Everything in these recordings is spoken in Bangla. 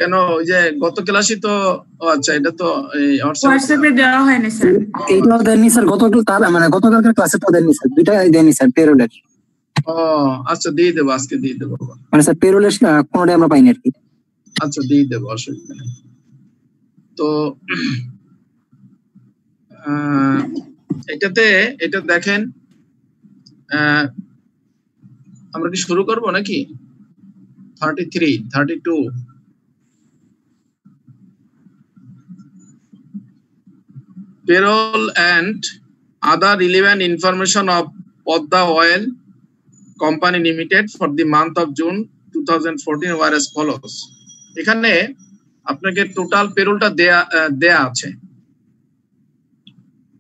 কেন ওই যে গত ক্লাসই তো আচ্ছা এটা তো হোয়াটসঅ্যাপে দেওয়া হয়নি স্যার। এইটাও দেননি স্যার, গতকালকার ক্লাসে তো দেননি স্যার, দুইটা দেননি স্যার পেরোলের। ও আচ্ছা দিয়ে দেবো, আজকে দিয়ে দেবো। মানে স্যার পেরোলের কোনোটাই আমরা পাইনি আর কি। আচ্ছা দিয়ে দেবো, অসুবিধা নেই। তো এটা দেখেন, আমরা কি শুরু করব নাকি? 33, 32 payroll and other relevant information of Podda Oil Company Limited for the month of June 2014 were as follows. এখানে আপনাকে টোটাল পেরোলটা দেয়া আছে,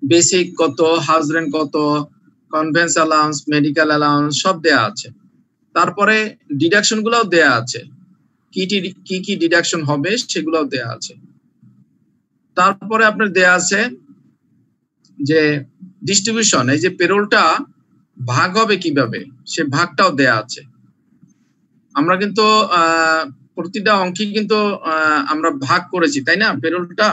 বেসিক কত, হাউস রেন্ট কত, কনভেন্স অ্যালাউন্স, মেডিকেল অ্যালাউন্স সব দেয়া আছে। তারপরে ডিডাকশন গুলোও দেয়া আছে, কি কি ডিডাকশন হবে সেগুলোও দেয়া আছে। তারপরে আপনার দেয়া আছে যে ডিস্ট্রিবিউশন, এই যে পেরোলটা ভাগ হবে কিভাবে সে ভাগটাও দেয়া আছে। আমরা কিন্তু প্রতিটা অঙ্কে কিন্তু আমরা ভাগ করেছি, তাই না? পেরোলটা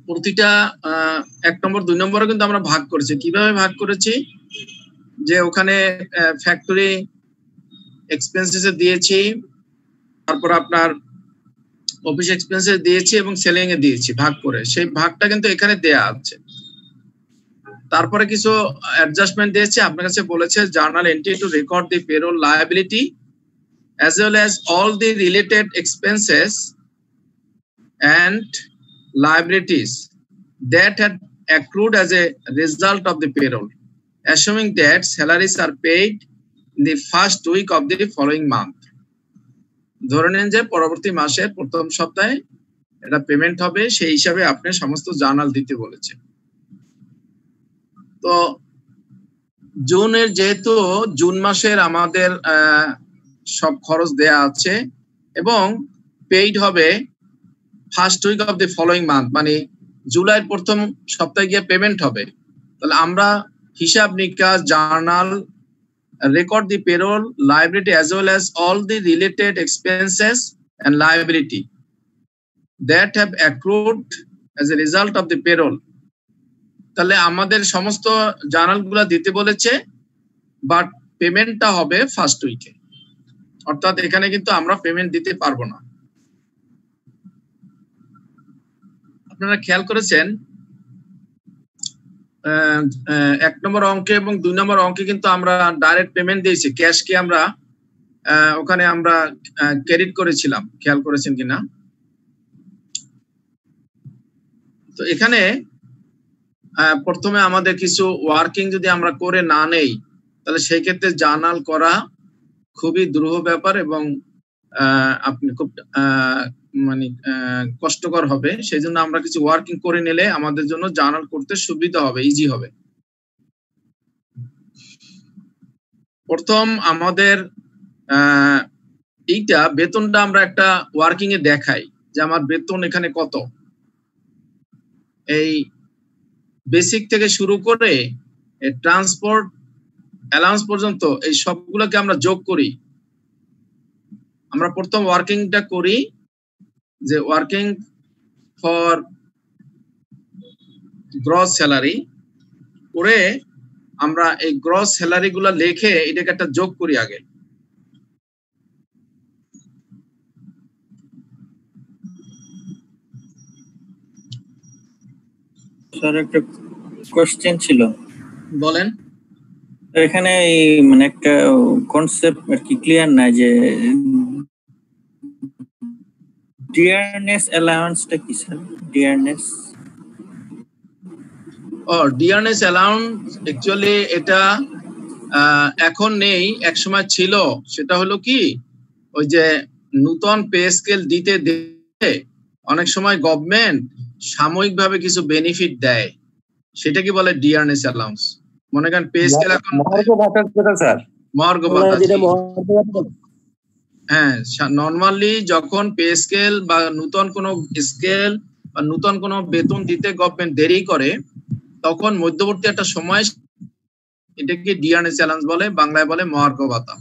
প্রতিটা 1 নম্বর 2 নম্বরে কিন্তু আমরা ভাগ করেছি। কিভাবে ভাগ করেছি? যে ওখানে ফ্যাক্টরি এক্সপেন্সেস দিয়েছি, তারপর আপনার অফিস এক্সপেন্সেস দিয়েছি এবং সেলিং এ দিয়েছি ভাগ করে, সেই ভাগটা কিন্তু এখানে দেয়া আছে। তারপরে কিছু অ্যাডজাস্টমেন্ট দিয়েছে, আপনার কাছে বলেছে journal entry two record the payroll liability as well as all the related expenses and liabilities that had accrued as a result of the payroll, assuming that salaries are paid in the first week of the following month. ধরে নেন যে পরবর্তী মাসের প্রথম সপ্তাহে এটা পেমেন্ট হবে, সেই হিসাবে আপনি সমস্ত জার্নাল দিতে বলেছে। তো যেহেতু জুন মাসের আমাদের সব খরচ দেয়া আছে এবং পেইড হবে first week of the following month, মানে জুলাইয়ের প্রথম সপ্তাহে গিয়ে পেমেন্ট হবে। তাহলে আমরা হিসাব নিকাশ, journal, record the payroll liability as well as all the related expenses and liability that have accrued as a result of the payroll. তাহলে আমাদের সমস্ত জার্নালগুলো দিতে বলেছে, বাট পেমেন্টটা হবে ফার্স্ট উইকে, অর্থাৎ এখানে কিন্তু আমরা পেমেন্ট দিতে পারবো না। আপনারা খেয়াল করেছেন 1 নম্বর অঙ্কে এবং 2 নম্বর অঙ্কে কিন্তু আমরা ডাইরেক্ট পেমেন্ট দিয়েছি, ক্যাশকে আমরা ওখানে আমরা ক্রেডিট করেছিলাম, খেয়াল করেছেন কিনা? তো এখানে প্রথমে আমাদের কিছু ওয়ার্কিং যদি আমরা করে না নেই, তাহলে সেই ক্ষেত্রে জার্নাল করা খুবই দুরূহ ব্যাপার এবং আপনি খুব মানে কষ্টকর হবে। সেই জন্য আমরা কিছু ওয়ার্কিং করে নিলে আমাদের জন্য জার্নাল করতে সুবিধা হবে, ইজি হবে। প্রথম আমাদের এইটা বেতনটা আমরা একটা ওয়ার্কিং এ দেখাই যে আমার বেতন এখানে কত। এই বেসিক থেকে শুরু করে ট্রান্সপোর্ট অ্যালাউন্স পর্যন্ত এই সবগুলোকে আমরা যোগ করি। আমরা প্রথম ওয়ার্কিংটা করি যে ওয়ার্কিং ফর গ্রস স্যালারি করে আমরা এই গ্রস স্যালারি গুলা লিখে এটাকে একটা যোগ করি আগে। স্যার একটা কোশ্চেন ছিল, বলেন। এখানে মানে একটা কনসেপ্ট আর কি ক্লিয়ার না যে ডিয়ারনেস অ্যালাউন্সটা কি স্যার? ডিয়ারনেস অ্যালাউন্স অ্যাকচুয়ালি এটা এখন নেই, এক সময় ছিল। সেটা হলো কি, ওই যে নতুন পে স্কেল দিতে অনেক সময় গভর্নমেন্ট সাময়িকভাবে কিছু বেনিফিট দেয়, সেটা কি বলে ডিয়ারনেস অ্যালাউন্স। মনে করেন পে স্কেল এখন মহার্ঘ ভাতা। হ্যাঁ, নরমালি যখন পে স্কেল বা নতুন কোনো স্কেল বা নতুন কোনো বেতন দিতে গভর্নমেন্ট দেরি করে, তখন মধ্যবর্তী একটা সময় এটাকে ডিয়ারনেস অ্যালাউন্স বলে, বাংলায় বলে মহার্ঘ ভাতা।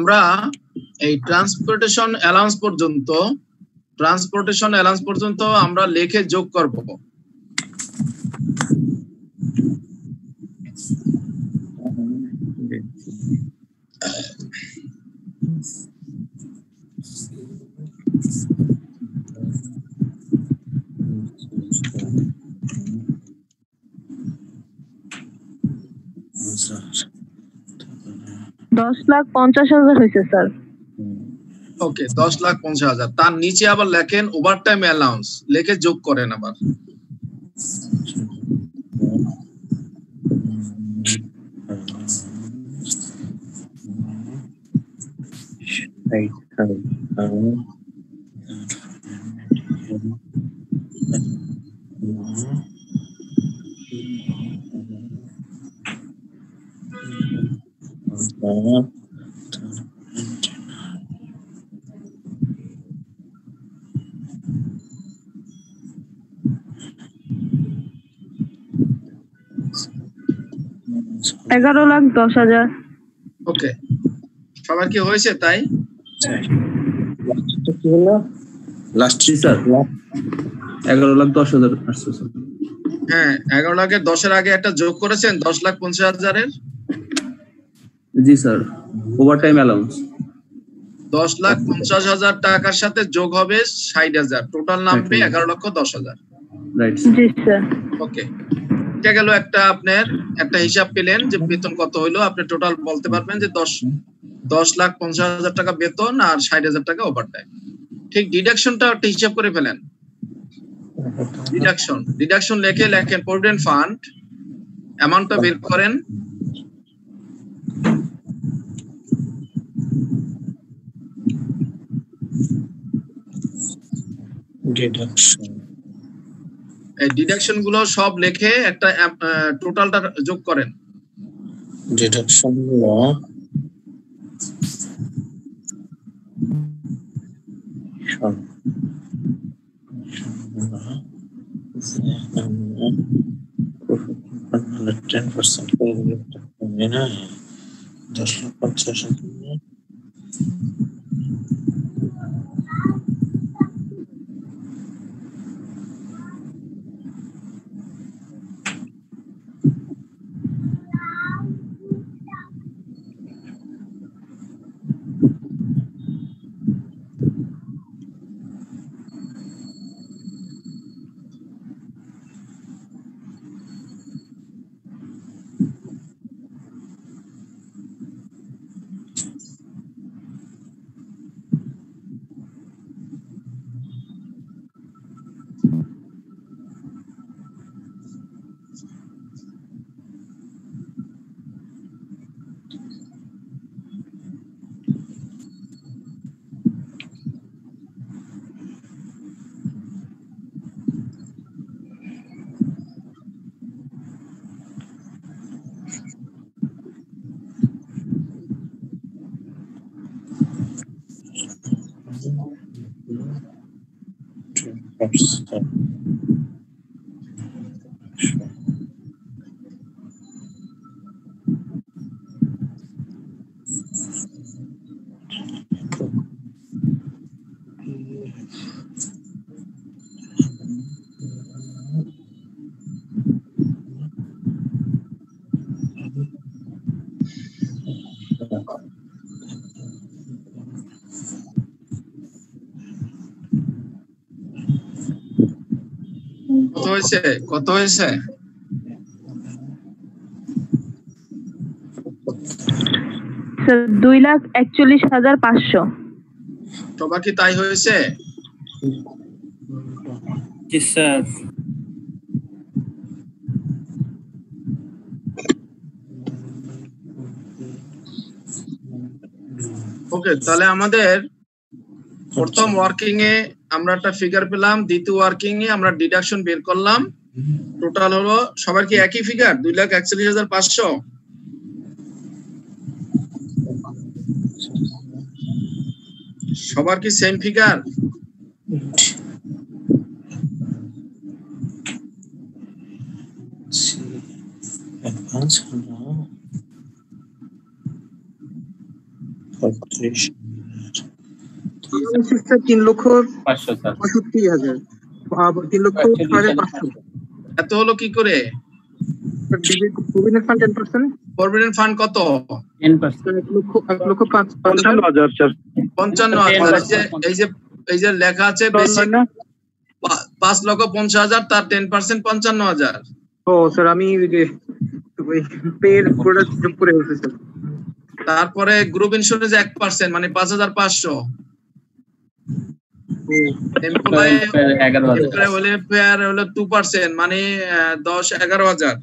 আমরা এই ট্রান্সপোর্টেশন অ্যালাউন্স পর্যন্ত আমরা লিখে যোগ করব। 10,50,000 হয়েছে স্যার। ওকে, 10,50,000। তার নিচে আবার লেখেন ওভারটাইম অ্যালাউন্স, লিখে যোগ করেন আবার। $11,10,000। ওকে, সবার কি হয়েছে তাই? কি হলো লাস্ট স্যার? 11,10,000 আসছে স্যার। হ্যাঁ, 11,10,000 আগে একটা যোগ করেছেন 10,50,000 জি স্যার, ওভারটাইম অ্যালাউন্স 10,50,000 টাকার সাথে যোগ হবে 60,000, টোটাল নামবে 11,10,000। রাইট জি স্যার। ওকে, এটা গেল একটা আপনার একটা হিসাব পেলেন যে বেতন কত হইলো। আপনি টোটাল বলতে পারবেন যে 10,50,000 টাকা বেতন আর 60,000 টাকা ওভারটাইম। ঠিক ডিডাকশনটা একটা হিসাব করে ফেলেন। ডিডাকশন লেখেন প্রভিডেন্ট ফান্ড অ্যামাউন্টটা বের করেন। এই ডিডাকশন গুলো সব লিখে একটা টোটালটা যোগ করেন। ডিডাকশন গুলো কত হয়েছে? স্যার 2,41,500। সবার কি তাই হয়েছে? জি স্যার। ওকে, তাহলে আমাদের প্রথম ওয়ার্কিং এ আমরা একটা ফিগার পেলাম, দ্বিতীয় ওয়ার্কিং এ আমরা ডিডাকশন বের করলাম। টোটাল হলো সবার কি একই ফিগার 2,41,500? সবার কি সেম ফিগার? অ্যাডভান্স হলো স্যার 3,65,000 3,65,500 এত হলো কি করে? Provident fund 10%। প্রভিডেন্ট ফান্ড কত? 1,55,000 স্যার। 55,000। এই যে লেখা আছে বেসিক 5,50,000 তার 10% 55,000। ও স্যার আমি পের প্রোডাক্ট যোগ করে ফেলছি স্যার। তারপরে গ্রুপ ইন্স্যুরেন্স 1% মানে 5,500। এমপ্লয়ি ওয়েলফেয়ার হলো 2% মানে 10-11,000।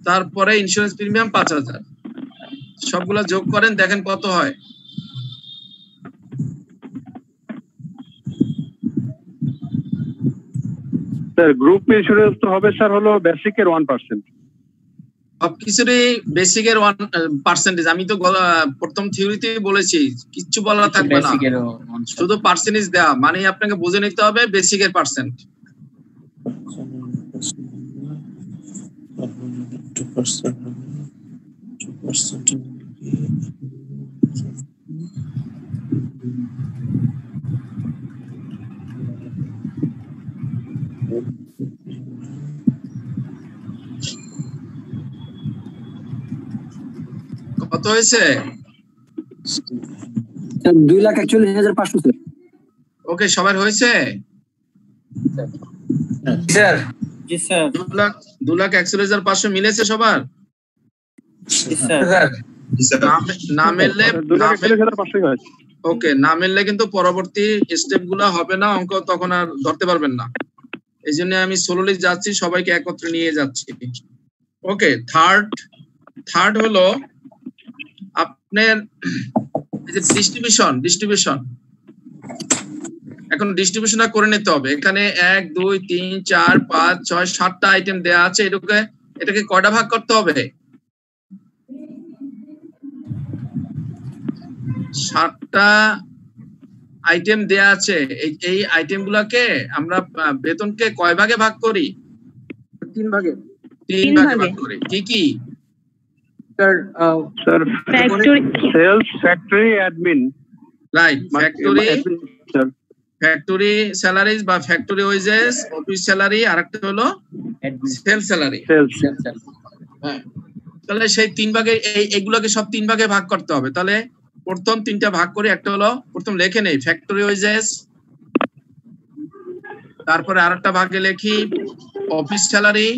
তারপরে ইন্স্যুরেন্স প্রিমিয়াম 5,000। সবগুলো যোগ করেন দেখেন কত হয়। স্যার গ্রুপ ইন্স্যুরেন্স তো হবে স্যার হলো বেসিকের 1%। সবকিছুরই বেসিকের 1%। আমি তো প্রথম থিওরিতে বলেছি কিচ্ছু বলা থাকবে না, শুধু পার্সেন্টেজ দেওয়া, মানে আপনাকে বুঝে নিতে হবে বেসিকের পার্সেন্ট। কত হয়েছে? 2,41,500 স্যার। ওকে, সবার হয়েছে? স্যার জি স্যার 2,41,500 মিলেছে সবার? জি স্যার না মিললে 2,41,500 হয়। ওকে, না মিললে কিন্তু পরবর্তী স্টেপ গুলা হবে না, অঙ্ক তখন আর ধরতে পারবেন না। এই জন্য আমি সোলোলি যাচ্ছি, সবাইকে একত্রে নিয়ে যাচ্ছি। ওকে, থার্ড হলো আপনার এই যে ডিস্ট্রিবিউশন। এখন ডিস্ট্রিবিউশনটা করে নিতে হবে। এখানে 1 2 3 4 5 6 7টা আইটেম দেয়া আছে। এটাকে কয়টা ভাগ করতে হবে? 7টা আইটেম দেয়া আছে। এই আইটেম গুলাকে আমরা বেতনকে কয় ভাগে ভাগ করি? 3 ভাগে। 3 ভাগে ভাগ করি। কি কি? Sir factory sales, factory, admin. Right, factory salaries বা ফ্যাক্টরি ওয়েজেস, অফিস স্যালারি, আর একটা হলো সেল স্যালারি। হ্যাঁ, তাহলে সেই 3 ভাগে এইগুলোকে সব 3 ভাগে ভাগ করতে হবে। তাহলে প্রথম 3টা ভাগ করে একটা হলো, প্রথম লেখে নেই ফ্যাক্টরি ওয়েজেস, তারপরে আরেকটা ভাগে লিখি অফিস স্যালারি,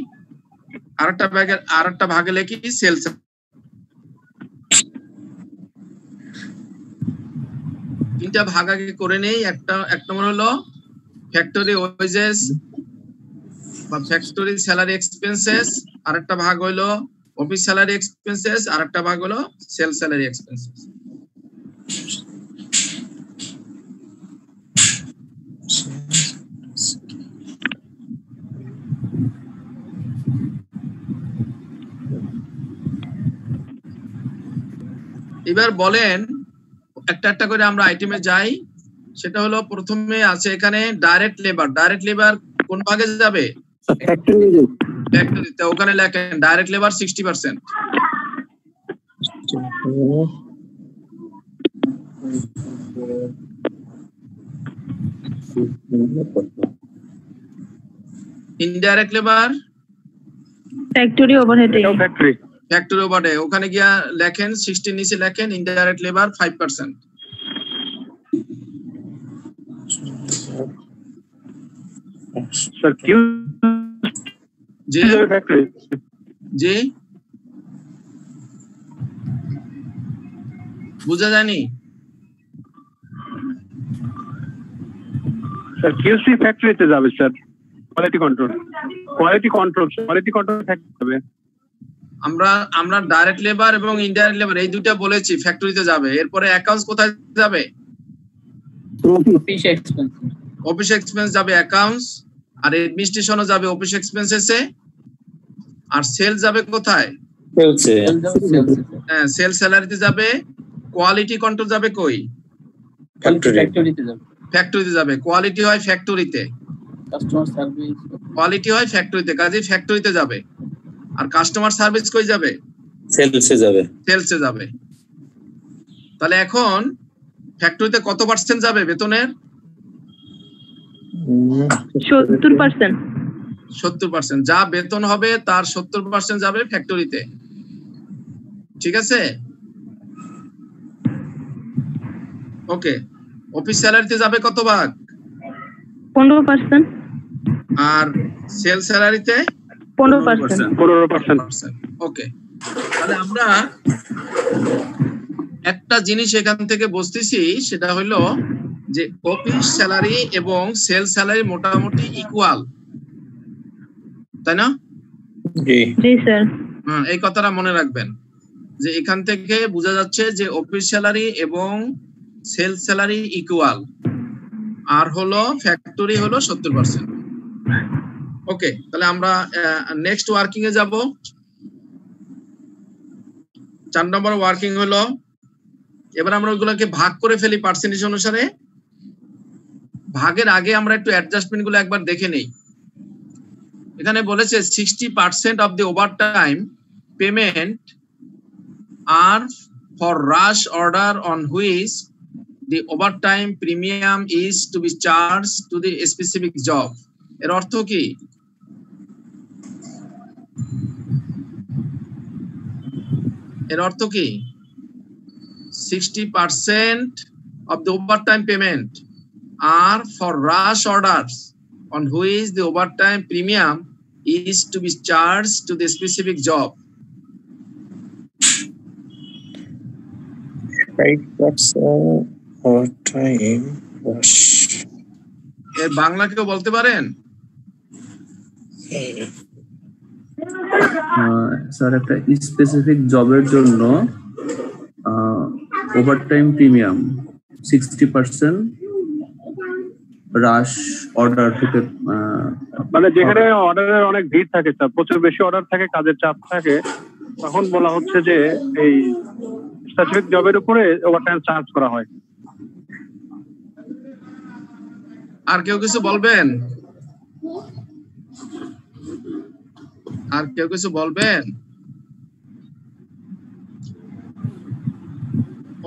আরেকটা ভাগে লিখি সেলস। তিনটা ভাগ আগে করে নেই। এক নম্বর হলো ফ্যাক্টরি ওয়েজেস বা ফ্যাক্টরি স্যালারি এক্সপেন্সেস, আরেকটা ভাগ হলো অফিস স্যালারি এক্সপেন্সেস, আরেকটা ভাগ হলো সেল স্যালারি এক্সপেন্সেস। এবার বলেন একটা করে আমরা আইটেমে যাই। সেটা হলো প্রথমে আছে এখানে ডাইরেক্ট লেবার কোন ভাগে যাবে? ফ্যাক্টরিতে। ওখানে লেখেন direct labour 60%। Indirect labour factory overhead. Factory overhead ওখানে গিয়া লেখেন 60 নিচে লেখেন ইনডাইরেক্ট লেবার 5%। স্যার কিউ জি ফ্যাক্টরি। জি বুঝা যায়নি? স্যার কিউসি ফ্যাক্টরিতে যাবে স্যার। কোয়ালিটি কন্ট্রোল থাকবে। আমরা ডাইরেক্ট লেবার এবং ইনডাইরেক্ট লেবার এই দুইটা বলেছি ফ্যাক্টরিতে যাবে। এরপরে অ্যাকাউন্টস কোথায় যাবে? অফিস এক্সপেন্স যাবে অ্যাকাউন্টস, আর অ্যাডমিনিস্ট্রেশনও যাবে অফিস এক্সপেন্সেসে। আর সেল যাবে কোথায়? হ্যাঁ, সেল স্যালারিতে যাবে। কোয়ালিটি কন্ট্রোল যাবে কই? ফ্যাক্টরিতে যাবে। কোয়ালিটি হয় ফ্যাক্টরিতে, কাজেই ফ্যাক্টরিতে যাবে। আর কাস্টমার সার্ভিস কই যাবে? সেলসে যাবে। তাহলে এখন ফ্যাক্টরিতে কত পার্সেন্ট যাবে বেতনের? 70%। 70%। যা বেতন হবে তার 70% যাবে ফ্যাক্টরিতে, ঠিক আছে? ওকে, অফিস স্যালারিতে যাবে কত ভাগ? 15%। আর সেল স্যালারিতে 15%। 15%। ওকে, তাহলে আমরা একটা জিনিস এখান থেকে বুঝতেছি, সেটা হলো যে অফিস স্যালারি এবং সেল স্যালারি মোটামুটি ইকুয়াল, তাই না? জি স্যার। হ্যাঁ, এই কথাটা মনে রাখবেন যে এখান থেকে বোঝা যাচ্ছে যে অফিস স্যালারি এবং সেল স্যালারি ইকুয়াল, আর হলো ফ্যাক্টরি হলো 70%। ওকে, তাহলে আমরা নেক্সট ওয়ার্কিং এ যাব। 4 নম্বর ওয়ার্কিং হলো, এবার আমরা ওইগুলোকে ভাগ করে ফেলি পার্সেন্টেজ অনুসারে। ভাগের আগে আমরা একটু অ্যাডজাস্টমেন্ট গুলো একবার দেখে নেই। এখানে বলেছে 60% of the overtime payment are for rush order on which the overtime premium is to be charge to the specific job. এর অর্থ কি? এর অর্থ কি? 60% of the overtime payment are for rush orders on which the overtime premium is to be charged to the specific job. 5% overtime rush. এর বাংলা কেউ বলতে পারেন? স্যার একটা স্পেসিফিক জবের জন্য ওভারটাইম প্রিমিয়াম 60% রাশ অর্ডার থেকে, মানে যেখানে অর্ডারের অনেক ভিড় থাকে স্যার, প্রচুর বেশি অর্ডার থাকে, কাজের চাপ থাকে, তখন বলা হচ্ছে যে এই স্পেসিফিক জবের উপরে ওভারটাইম চার্জ করা হয়। আর কেউ কিছু বলবেন? আর কেউ কিছু বলবেন?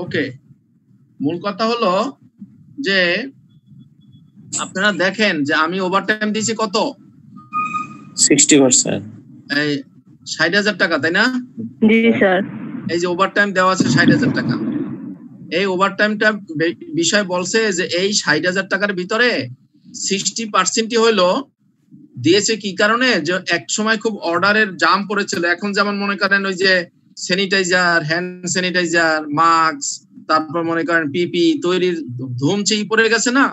ওকে, মূল কথা হলো যে আপনারা দেখেন যে আমি ওভারটাইম দিয়েছি কত? 60%। এই 60,000 টাকা, তাই না? জি স্যার। এই যে ওভারটাইম দেওয়া আছে 60,000 টাকা। এই ওভারটাইমটা বিষয় বলছে যে এই 60,000 টাকার ভিতরে 60%ই হলো দিয়েছে কি কারণে? যে এক সময় খুব অর্ডারের জাম পড়েছিল। এখন যেমন মনে করেন ওই যে স্যানিটাইজার, হ্যান্ড স্যানিটাইজার, মাস্ক, তারপর মনে করেন পিপি তৈরির ধুমচেই পড়ে গেছে না?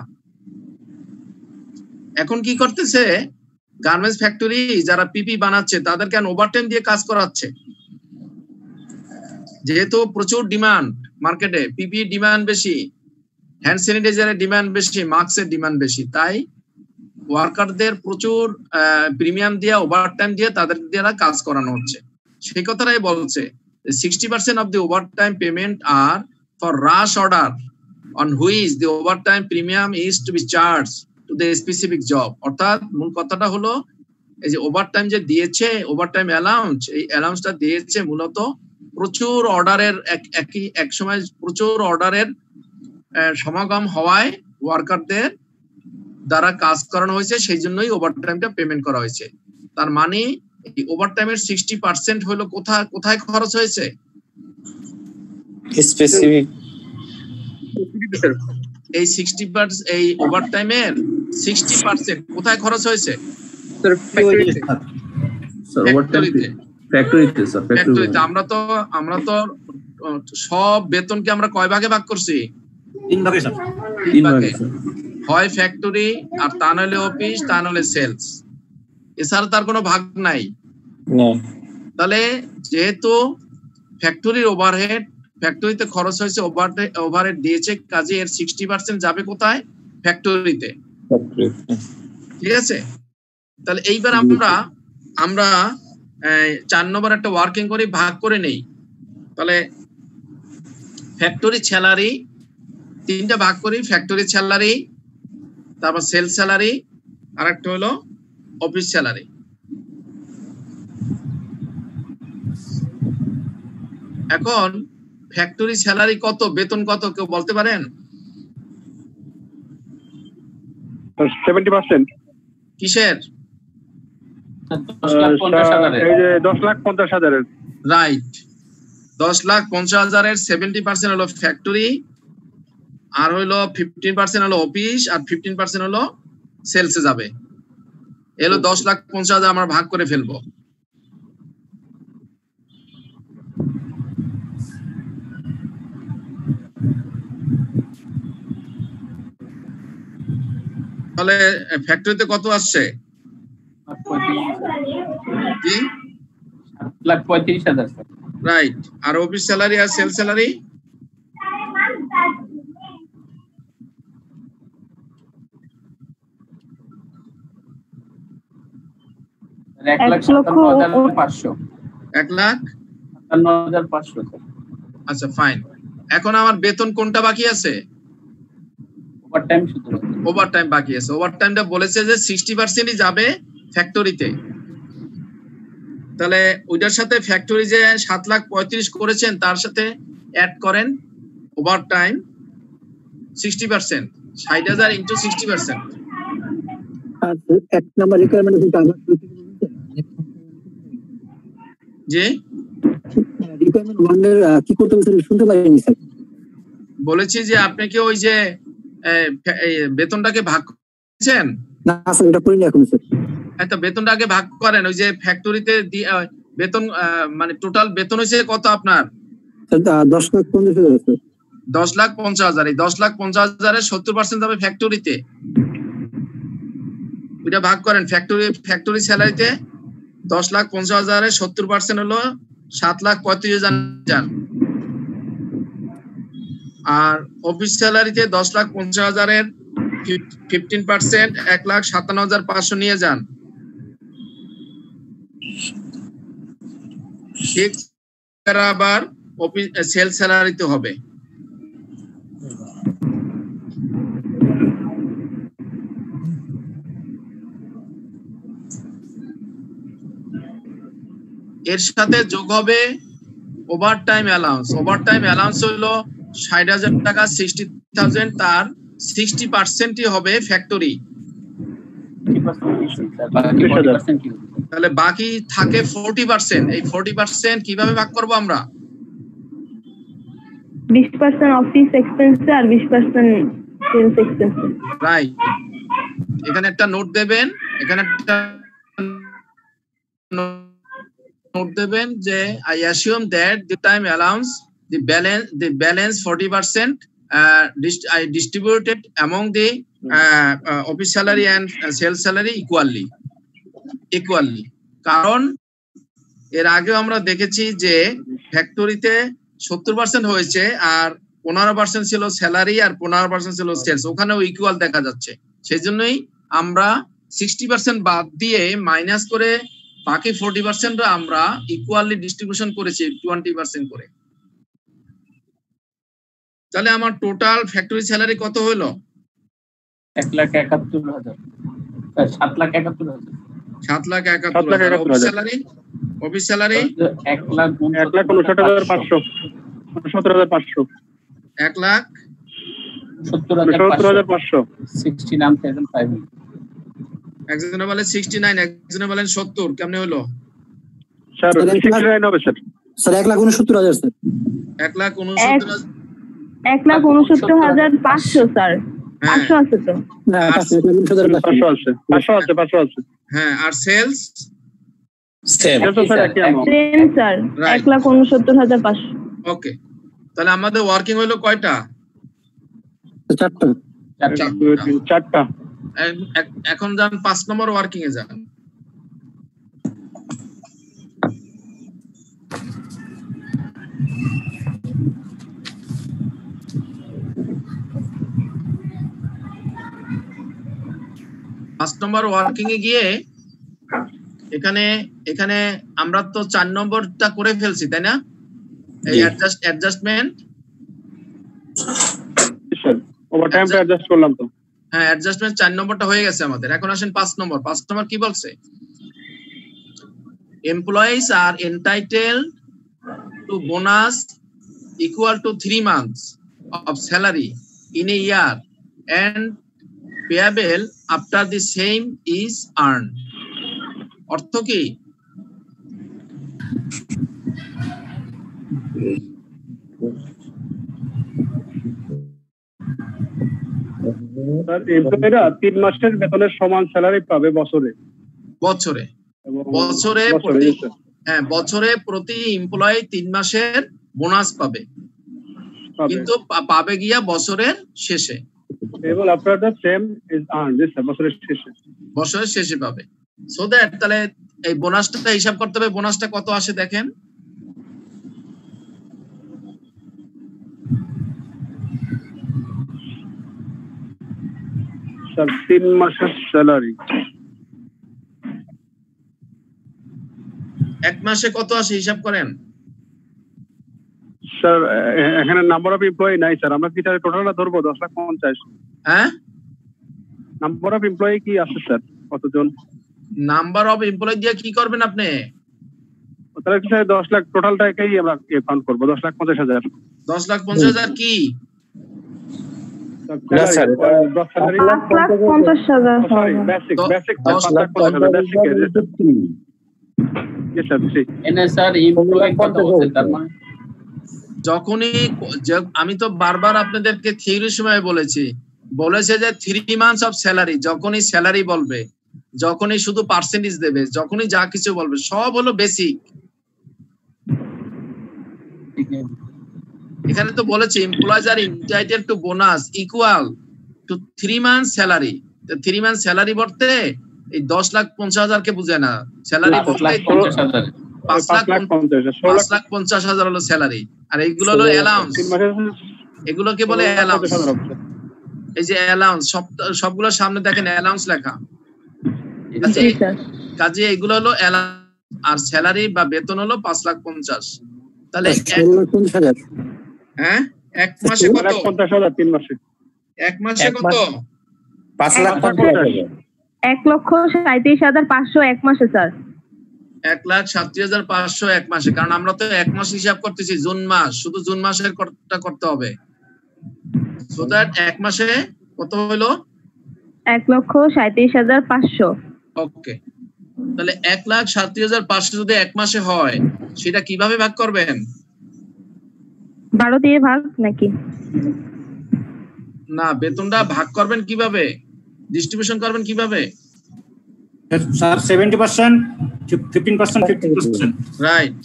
এখন কি করতেছে গার্মেন্টস ফ্যাক্টরি যারা পিপি বানাচ্ছে তাদেরকে ওভারটাইম দিয়ে কাজ করাচ্ছে, যেহেতু প্রচুর ডিমান্ড মার্কেটে, পিপি ডিমান্ড বেশি, হ্যান্ড স্যানিটাইজারের ডিমান্ড বেশি, মাস্কের ডিমান্ড বেশি, তাই ওয়ার্কারদের প্রচুর প্রিমিয়াম দিয়ে ওভারটাইম দিয়ে তাদের দ্বারা কাজ করানো হচ্ছে। সেই কথাটাই বলছে 60% of the overtime payment are for rush order on which the overtime premium is to be charged to the specific job. অর্থাৎ মূল কথাটা হলো এই যে ওভারটাইম যে দিয়েছে, ওভারটাইম অ্যালাউন্স, এই অ্যালাউন্সটা দিয়েছে মূলত প্রচুর অর্ডারের এক সময় প্রচুর অর্ডারের সমাগম হওয়ায় ওয়ার্কারদের দ্বারা কাজ করানো হয়েছে, সেই জন্যই ওভারটাইমটা পেমেন্ট করা হয়েছে। তার মানে এই ওভারটাইমের 60% হলো কোথায় খরচ হয়েছে? স্পেসিফিক। এই 60% এই ওভারটাইমের 60% কোথায় খরচ হয়েছে? স্যার ওভারটাইম ফ্যাক্টরিতে। স্যার ফ্যাক্টরিতে। আমরা তো সব বেতনকে আমরা কয় ভাগে ভাগ করছি? 3 ভাগে স্যার। 3 ভাগে। হয় ফ্যাক্টরি, আর তা নাহলে অফিস, তা নাহলে সেলস, এছাড়া তার কোনো ভাগ নাই। তাহলে যেহেতু ফ্যাক্টরির ওভারহেড, ফ্যাক্টরিতে খরচ হয়েছে, ওভারহেড দিয়েছে, কাজে এর 60% যাবে কোথায়? ফ্যাক্টরিতে। ঠিক আছে, তাহলে এইবার আমরা 4 নম্বর একটা ওয়ার্কিং করি, ভাগ করে নেই। তাহলে ফ্যাক্টরি স্যালারি 3টা ভাগ করি, ফ্যাক্টরি স্যালারি, তারপর সেল স্যালারি, আর একটা হলো অফিস স্যালারি। এখন ফ্যাক্টরি স্যালারি কত, বেতন কত কেউ বলতে পারেন? 70%। কিসের? এই যে 10,50,000-এর। রাইট, 10,50,000-এর 70% হলো ফ্যাক্টরি, আর হইলো 15% হলো অফিস, আর 15% হলো সেলসে যাবে। এলো 10,50,000 আমরা ভাগ করে ফেলবো। তাহলে ফ্যাক্টরিতে কত আসছে? 7,35,000 রাইট, আর অফিস স্যালারি আর সেল স্যালারি? এক লাখ 57,500। 1,57,500। আচ্ছা ফাইন। এখন আমার বেতন কোনটা বাকি আছে? ওভারটাইম শুধু। ওভারটাইম বাকি আছে। ওভারটাইমটা বলেছে যে 60%ই যাবে ফ্যাক্টরিতে। তাহলে ওইটার সাথে ফ্যাক্টরি যে 7,35,000 করেছেন তার সাথে অ্যাড করেন ওভারটাইম 60%, 60,000 ইনটু 60%। এক নাম্বার রিকোয়ারমেন্ট জি রিকোয়ারমেন্ট 1 এর কি করতে হবে স্যার শুনতে পারিনি স্যার। বলেছি যে আপনি কি ওই যে বেতনটাকে ভাগ করেছেন? না স্যার এটা করিনি এখন স্যার। একটা বেতনটাকে ভাগ করেন, ওই যে ফ্যাক্টরিতে বেতন মানে টোটাল বেতন হয়েছে কত আপনার? 10,50,000 স্যার। 10,50,000। এই 10,50,000-এর 70% যাবে ফ্যাক্টরিতে। ওইটা ভাগ করেন ফ্যাক্টরি স্যালারিতে 10,50,000-এর 70% হলো 7,35,000 আর অফিস স্যালারিতে 10,50,000-এর 15% 1,57,500 নিয়ে যান। ঠিক আবার অফিস সেল স্যালারিতে হবে। এর সাথে যোগ হবে ওভারটাইম অ্যালাউন্স। ওভারটাইম অ্যালাউন্স হলো 60,000 টাকা, 60,000, তার 60%ই হবে ফ্যাক্টরি। তাহলে বাকি থাকে 40%। এই 40% কিভাবে ভাগ করব আমরা? 20% অফিস এক্সপেন্স আর 20% সেলস এক্সপেন্স। রাইট, এখানে একটা নোট দেবেন, এখানে একটা নোট দেবেন যে I assume that the time allowance the balance 40% I distributed among the office salary and sales salary equally. কারণ এর আগেও আমরা দেখেছি যে ফ্যাক্টরিতে 70% হয়েছে আর 15% ছিল স্যালারি আর 15% ছিল সেলস, ওখানেও ইকুয়াল দেখা যাচ্ছে। সেই জন্যই আমরা 60% বাদ দিয়ে মাইনাস করে বাকি 40% আমরা ইকুয়ালি ডিস্ট্রিবিউশন করেছি 20% করে। তাহলে আমার টোটাল ফ্যাক্টরি স্যালারি কত হলো? 1,71,000। 7,71,000। 7,71,000। Office salary 1,59,500। 17,500। 1,70,500। 69,500। একজনে বলে 69, একজনে বলেন 70, কেমনে হলো? স্যার 69 হবে স্যার। Sir 1,69,000 sir. 1,69,000। 1,69,500 স্যার। 500 আছে তো? না 1,69,500 আছে। 500 আছে। হ্যাঁ, আর সেলস সেম স্যার 1,69,500। ওকে, তাহলে আমাদের ওয়ার্কিং হলো কয়টা? 4টা। এখন যান 5 নম্বর ওয়ার্কিং এ যান। ওয়ার্কিং এ গিয়ে এখানে আমরা তো 4 নম্বরটা করে ফেলছি, তাই না? এই অ্যাডজাস্টমেন্ট ওভারটাইমটা অ্যাডজাস্ট করলাম তো। হ্যাঁ, অ্যাডজাস্টমেন্ট 4 নম্বরটা হয়ে গেছে আমাদের। এখন আসেন 5 নম্বর। 5 নম্বর কি বলছে? Employees are entitled to bonus equal to 3 months of salary in a year and payable after the same is earned. অর্থ কি? স্যার এমপ্লয়িরা 3 মাসের বেতনের সমান স্যালারি পাবে বছরে বছরে বছরে প্রতি এমপ্লয়ি 3 মাসের বোনাস পাবে, কিন্তু পাবে গিয়া বছরের শেষে। এবং after the same is earned, বছরের শেষে পাবে। সো দ্যাট তাহলে এই বোনাসটা হিসাব করতে হবে। বোনাসটা কত আসে দেখেন, স্যার 3 মাসের স্যালারি 1 মাসে কত আসে হিসাব করেন। স্যার এখানে নাম্বার অফ এমপ্লয়ি নাই স্যার, আমরা কি টোটালটা ধরবো 10,50,000? হ্যাঁ, নাম্বার অফ এমপ্লয়ি কি আছে স্যার, কতজন? নাম্বার অফ এমপ্লয়ি দিয়ে কি করবেন আপনি? তাহলে কি স্যার 10 লাখ টোটালটাকেই আমরা কাউন্ট করব, 10,50,000। 10,50,000 কি? না স্যার, 5,50,000 সরি, বেসিক 10,50,000 বেসিক জি স্যার। এনে স্যার এমপ্লয়ি কত হচ্ছে তার মানে? যখনই আমি তো বারবার আপনাদেরকে থিওরির সময় বলেছে যে 3 মান্থস অফ স্যালারি, যখনই স্যালারি বলবে, যখনই শুধু পার্সেন্টেজ দেবে, যখনই যা কিছু বলবে সব হলো বেসিক। এখানে তো বলেছে employees are entitled to bonus equal to 3 months salary. 3 months salary বলতে এই 10,50,000 কে বুঝায় না, স্যালারি বলতে 5,50,000 হলো স্যালারি, আর এইগুলো হলো অ্যালাউন্স। এগুলোকে বলে অ্যালাউন্স। এই যে অ্যালাউন্স সবগুলোর সামনে দেখেন অ্যালাউন্স লেখা, কাজে এগুলো হলো অ্যালাউন্স, আর স্যালারি বা বেতন হলো 5,50,000। তাহলে 16,50,000। হ্যাঁ, 1 মাসে কত? 50,000 3 মাসে। 1 মাসে কত? 5,50,000। 1,37,500 1 মাসে স্যার। 1,37,500 1 মাসে, কারণ আমরা তো 1 মাস হিসাব করতেছি, জুন মাস, শুধু জুন মাসের করতে হবে। সো দ্যাট 1 মাসে কত হলো? 1,37,500। ওকে, তাহলে 1,37,500 যদি 1 মাসে হয়, সেটা কিভাবে ভাগ করবেন? 12 দিয়ে ভাগ নাকি? না, বেতনটা ভাগ করবেন কিভাবে, ডিস্ট্রিবিউশন করবেন কিভাবে? স্যার 70%, 15%, 50%। রাইট।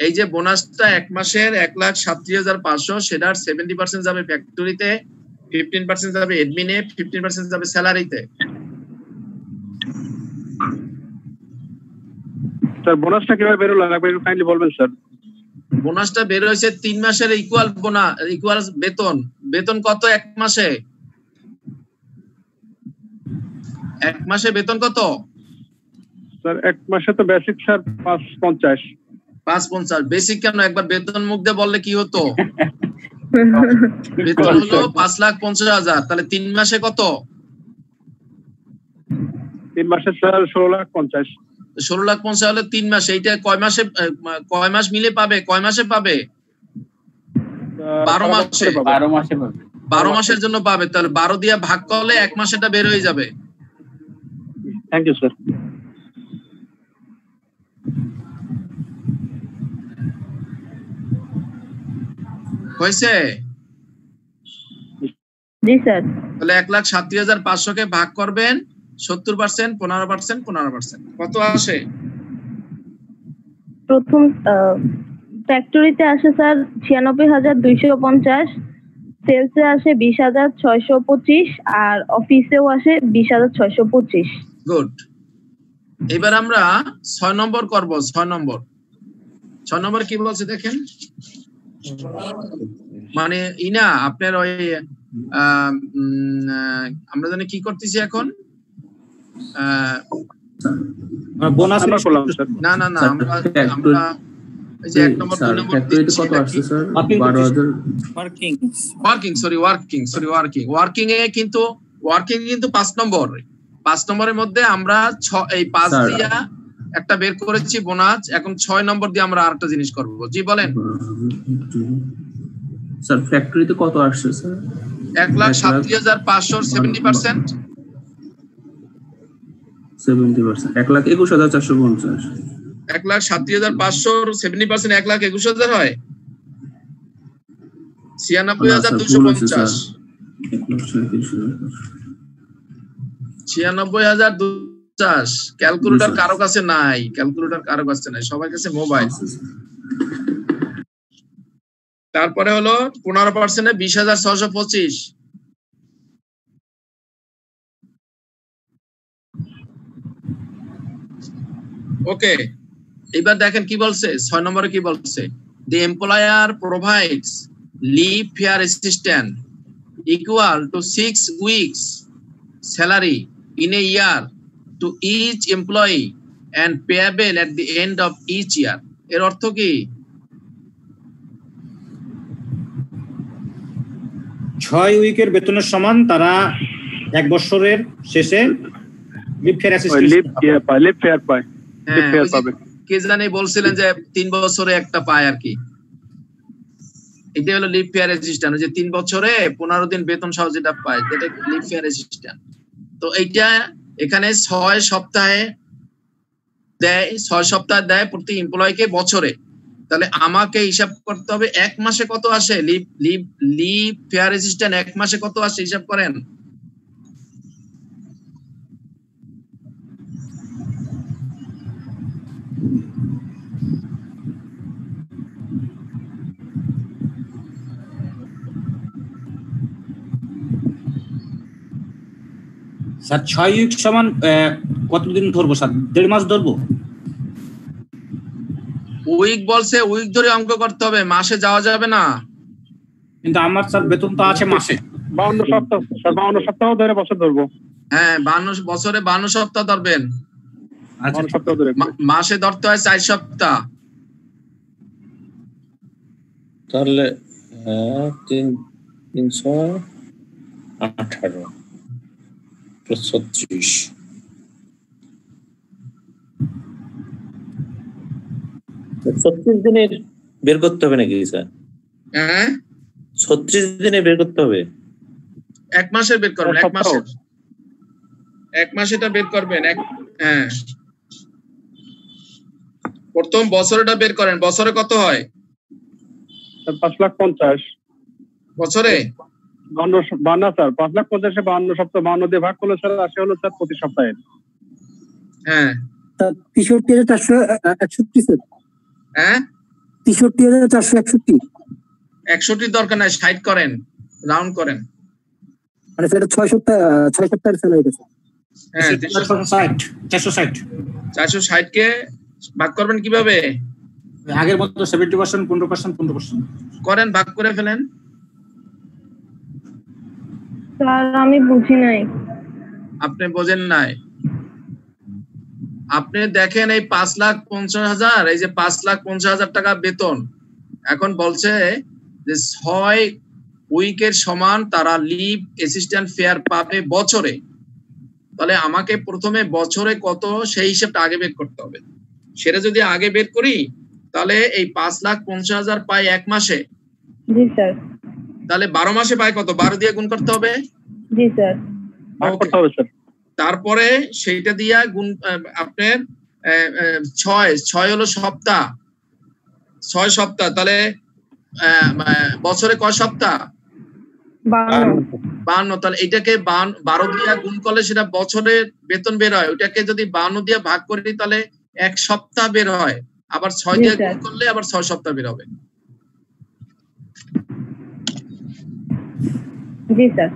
এই যে বোনাসটা 1 মাসের 1,37,500, সেটার 70% যাবে ফ্যাক্টরিতে, 15% যাবে এডমিনে, 15% যাবে স্যালারিতে। স্যার বোনাসটা কিভাবে বের হলো একবার একটু কাইন্ডলি বলবেন স্যার। বোনাসটা বের হয়েছে 3 মাসের ইকুয়াল বেতন। বেতন কত 1 মাসে? 1 মাসে বেতন কত স্যার? 1 মাসে তো বেসিক স্যার 5,50। 5,50 বেসিক কেন? একবার বেতন মুখ দিয়ে বললে কি হতো? বেতন হলো 5,50,000। তাহলে 3 মাসে কত? 3 মাসে স্যার 16,50,000। 16,50,000 হলে 3 মাসে। এইটা কয় মাস মিলে পাবে? কয় মাসে পাবে? 12 মাসে। 12 মাসে পাবে। 12 মাসের জন্য পাবে। তাহলে 12 দিয়ে ভাগ করলে 1 মাসেটা বের হয়ে যাবে। Thank you sir. হয়েছে? জি স্যার। তাহলে 1,37,500 কে ভাগ করবেন 70%, 15%, 15%, কত আসে? প্রথম ফ্যাক্টরিতে আসে স্যার 96,250, সেলসে আসে 20,625, আর অফিসেও আসে 20,625। গুড। এবার আমরা 6 নম্বর করব। 6 নম্বর কি বলছে দেখেন, মানে ইনা আপনার ওই আমরা জানি কি করতেছি এখন, বোনাস করলাম স্যার। না আমরা এই যে 1 নম্বর 2 নম্বর ফ্যাক্টরিতে কত আসছে স্যার? 12,000। ওয়ার্কিং এ কিন্তু 5 নম্বর। 5 নম্বরের মধ্যে আমরা এই 5 দিয়া একটা বের করেছি বোনাস। এখন 6 নম্বর দিয়ে আমরা আরেকটা জিনিস করব। জি বলেন। স্যার ফ্যাক্টরিতে কত আসছে স্যার? 1,37,500 70%। 70%, 1,21,450। 1,37,500 70% 1,21,000 হয় 96,250। 96,250। ক্যালকুলেটর কারো কাছে নাই, সবার কাছে মোবাইল। তারপরে হলো 15% 20,625। ওকে, এবার দেখেন কি বলছে 6 নম্বরে কি বলছে, the employer provides leave fair assistance equal to 6 weeks salary in a year to each employee and payable at the end of each year। এর অর্থ কি? 6 উইকের বেতনের সমান তারা 1 বছরের শেষে লিভ ফেয়ার পাবে। কে জানি বলছিলেন যে 3 বছরে একটা পায় আর কি, এটা হলো লিভ ফেয়ার অ্যাসিস্ট্যান্ট, যে 3 বছরে 15 দিন বেতন সহ যেটা পায় সেটা লিভ ফেয়ার অ্যাসিস্ট্যান্ট। তো এইটা এখানে 6 সপ্তাহে দেয়, 6 সপ্তাহ দেয় প্রতি এমপ্লয়িকে বছরে। তাহলে আমাকে হিসাব করতে হবে 1 মাসে কত আসে লিভ ফেয়ার অ্যাসিস্ট্যান্ট 1 মাসে কত আসে হিসাব করেন। স্যার 6 উইক সমান কতদিন ধরবো স্যার? 1.5 মাস ধরবো? উইক বলছে, উইক ধরে অঙ্ক করতে হবে, মাসে যাওয়া যাবে না। কিন্তু আমার স্যার বেতন তো আছে মাসে 52 সপ্তাহ, 52 সপ্তাহ ধরে বছর ধরবো। হ্যাঁ, 52 বছরে 52 সপ্তাহ ধরবেন। আচ্ছা, সপ্তাহ ধরে মাসে ধরতে হয় 4 সপ্তাহ। তাহলে 318 + 36। 36 দিনের বের করতে হবে নাকি স্যার? হ্যাঁ, 36 দিনে বের করতে হবে। 1 মাসের বের করবেন, 1 মাসেটা বের করবেন। হ্যাঁ, প্রথম বছরটা বের করেন, বছরে কত হয়? 5,50,000 বছরে 52 স্যার, 5,50,000 52 সপ্তাহ 52 দিয়ে ভাগ করলে স্যার আসে হলো স্যার প্রতি সপ্তাহে। হ্যাঁ, 63,461 স্যার। হ্যাঁ, 63,461। 61 দরকার নাই, 60 করেন, রাউন্ড করেন। মানে সেটা 6 সপ্তাহের স্যালারি এটা স্যার। হ্যাঁ, 460 কে ভাগ করবেন কিভাবে? আগের মতো 70%, 15% করেন, ভাগ করে ফেলেন। স্যার আমি বুঝি নাই। আপনি বোঝেন নাই? আপনি দেখেন এই 5,50,000, এই যে 5,50,000 টাকা বেতন, এখন বলছে যে 6 উইকের সমান তারা লিভ অ্যাসিস্ট্যান্ট ফেয়ার পাবে বছরে। তাহলে আমাকে প্রথমে বছরে কত সেই হিসাবটা আগে বের করতে হবে। সেটা যদি আগে বের করি তাহলে এই 5,50,000 পাই 1 মাসে। জি স্যার। তাহলে 12 মাসে পাই কত? 12 দিয়ে গুণ করতে হবে। জি স্যার। ভাগ করতে হবে স্যার। তারপরে সেইটা দিয়া গুণ আপনার 6 হলো সপ্তাহ, 6 সপ্তাহ। তাহলে বছরে কয় সপ্তাহ? 52। তাহলে এটাকে 12 দিয়ে গুণ করলে সেটা বছরের বেতন বের হয়। ওটাকে যদি 52 দিয়ে ভাগ করি তাহলে 1 সপ্তাহ বের হয়। আবার 6 দিয়ে গুণ করলে আবার 6 সপ্তাহ বের হবে। জি স্যার।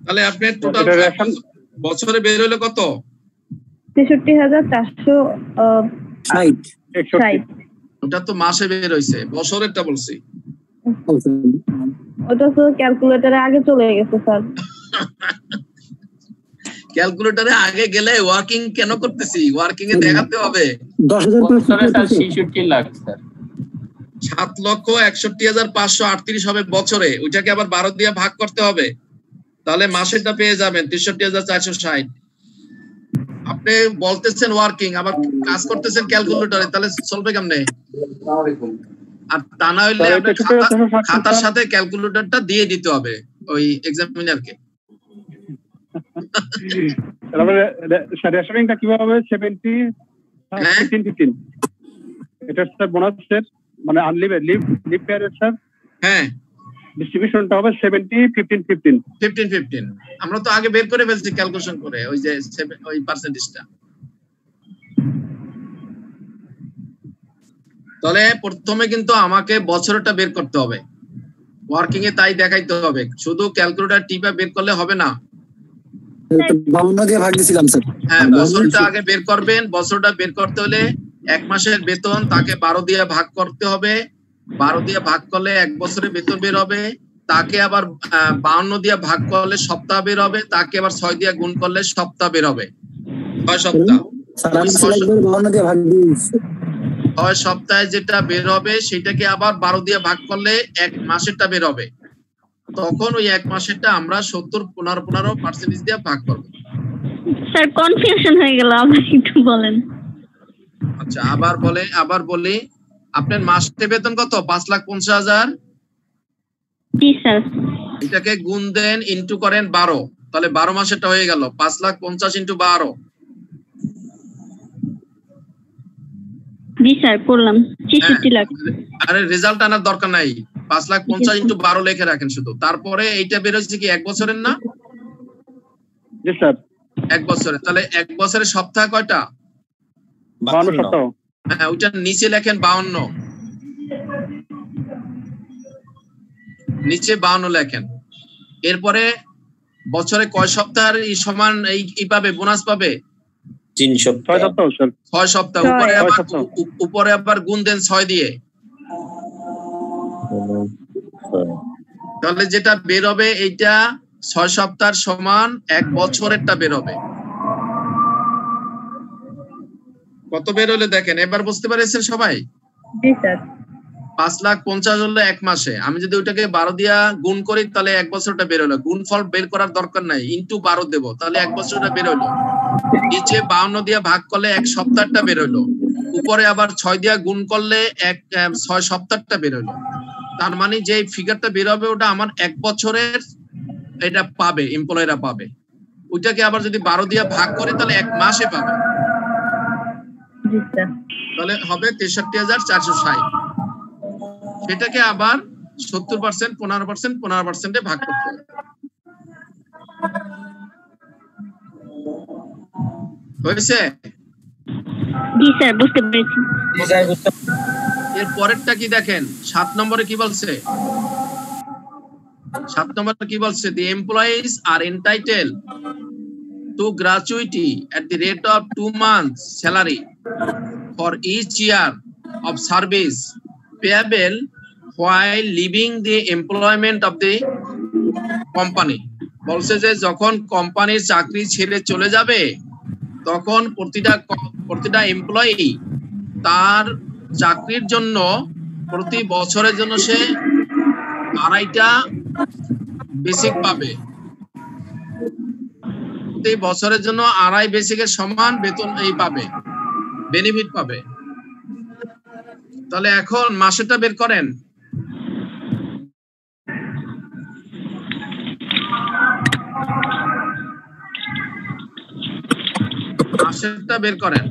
তাহলে আপনার টোটাল বছরে বের হলো কত? 63,460। ওটা তো মাসে বের হইছে, বছরেরটা বলছি। ওটা তো ক্যালকুলেটরে আগে চলে গেছে স্যার। ক্যালকুলেটরে আগে গেলে ওয়ার্কিং কেন করতেছি? ওয়ার্কিং এ দেখাতে হবে 10,000 লাখ স্যার। 7,61,538 হবে বছরে। ওইটাকে আবার 12 দিয়ে ভাগ করতে হবে, তাহলে মাসেরটা পেয়ে যাবেন 63,460। আপনি বলতেছেন ওয়ার্কিং, আবার কাজ করতেছেন ক্যালকুলেটরে, তাহলে চলবে কেমনে? আর তা না হইলে আপনার খাতার সাথে ক্যালকুলেটরটা দিয়ে দিতে হবে ওই এক্সামিনারকে। তারপরে রেশনিংটা কিভাবে হবে? 70 15 15 এটা স্যার বোনাসের মানে আনলিমিটেড লিভ ইয়ারের স্যার। হ্যাঁ, ডিস্ট্রিবিউশনটা হবে 70 15 15 15 15। আমরা তো আগে বের করে ফেলছি ক্যালকুলেশন করে ওই যে ওই পার্সেন্টেজটা। তাহলে প্রথমে কিন্তু আমাকে বছরটা বের করতে হবে, ওয়ার্কিং এ তাই দেখাইতে হবে, শুধু ক্যালকুলেটর টিপা বের করলে হবে না। 52 দিয়ে ভাগ দিছিলাম স্যার। হ্যাঁ, বছরটা আগে বের করবেন। বছরটা বের করতে হলে এক মাসের বেতন তাকে 12 দিয়ে ভাগ করতে হবে, 12 দিয়ে ভাগ করলে এক বছরের বেতন বের হবে, তাকে আবার 52 দিয়ে ভাগ করলে সপ্তাহ বের হবে, তাকে আবার 6 দিয়ে গুণ করলে সপ্তাহ বের হবে, 6 সপ্তাহ। স্যার আমি একবার 52 দিয়ে ভাগ দিয়েছি। 6 সপ্তাহে যেটা বের হবে সেটাকে আবার 12 দিয়ে ভাগ করলে এক মাসেরটা বের হবে, তখন ওই এক মাসেরটা আমরা 70 15% দিয়ে ভাগ করব। স্যার কনফিউশন হয়ে গেল, আবার একটু বলেন। আচ্ছা, আবার বলি আপনার মাসে বেতন কত? 5,50,000। জি স্যার। এটাকে গুণ দেন, ইনটু করেন 12, তাহলে 12 মাসেরটা হয়ে গেল 5,50,000 ইনটু 12। জি স্যার করলাম 66 লাখ। আরে রেজাল্ট আনার দরকার নাই, 5,50,000 ইনটু 12 লিখে রাখেন শুধু। তারপরে এইটা বের হচ্ছে কি এক বছরের না? জি স্যার, এক বছরে। তাহলে এক বছরের সপ্তাহ কয়টা? 52 সপ্তাহ। হ্যাঁ, ওইটা নিচে লেখেন 52, নিচে 52 লেখেন। এরপরে বছরে কয় সপ্তাহের সমান এই পাবে, বোনাস পাবে? 3 সপ্তাহ। 6 সপ্তাহ স্যার। 6 সপ্তাহ। উপরে আবার গুণ দেন 6 দিয়ে, তাহলে যেটা বের হবে এইটা 6 সপ্তাহ সমান এক বছরেরটা বের হবে। কত বের হলে দেখেন, এবার বুঝতে পেরেছেন সবাই? জি স্যার। 5,50,000 হলো এক মাসে। আমি যদি ওইটাকে 12 দিয়া গুণ করি তাহলে এক বছরটা বের হলো। গুণফল বের করার দরকার নাই, ইনটু 12 দেব, তাহলে এক বছরটা বের হলো। নিচে 52 দিয়ে ভাগ করলে এক সপ্তাহটা বের হলো, উপরে আবার 6 দিয়া গুণ করলে 6 সপ্তাহটা বের হলো। তার মানে যে ফিগারটা বের হবে ওটা আমার এক বছরের এটা পাবে, এমপ্লয়িরা পাবে। ওইটাকে আবার যদি 12 দিয়ে ভাগ করে তাহলে এক মাসে পাবে, তাহলে হবে 63,460। সেটাকে আবার 70% 15% 15% ভাগ করতে হবে। হয়েছে? জি স্যার বুঝতে পেরেছি। এর পরেরটা কি দেখেন, 7 নম্বরে কি বলছে? 7 নম্বরে কি বলছে? The employees are entitled to gratuity at the rate of 2 months salary for each year of service payable while leaving the employment of the company. বলছে যে যখন কোম্পানির চাকরি ছেড়ে চলে যাবে তখন প্রতিটা এমপ্লয়ি তার চাকরির জন্য প্রতি বছরের জন্য সে 2.5টা বেসিক পাবে। প্রতি বছরের জন্য 2.5 বেসিকের সমান বেতন পাবে, বেনিফিট পাবে। তাহলে এখন মাসেরটা বের করেন। মাসেরটা বের করেন।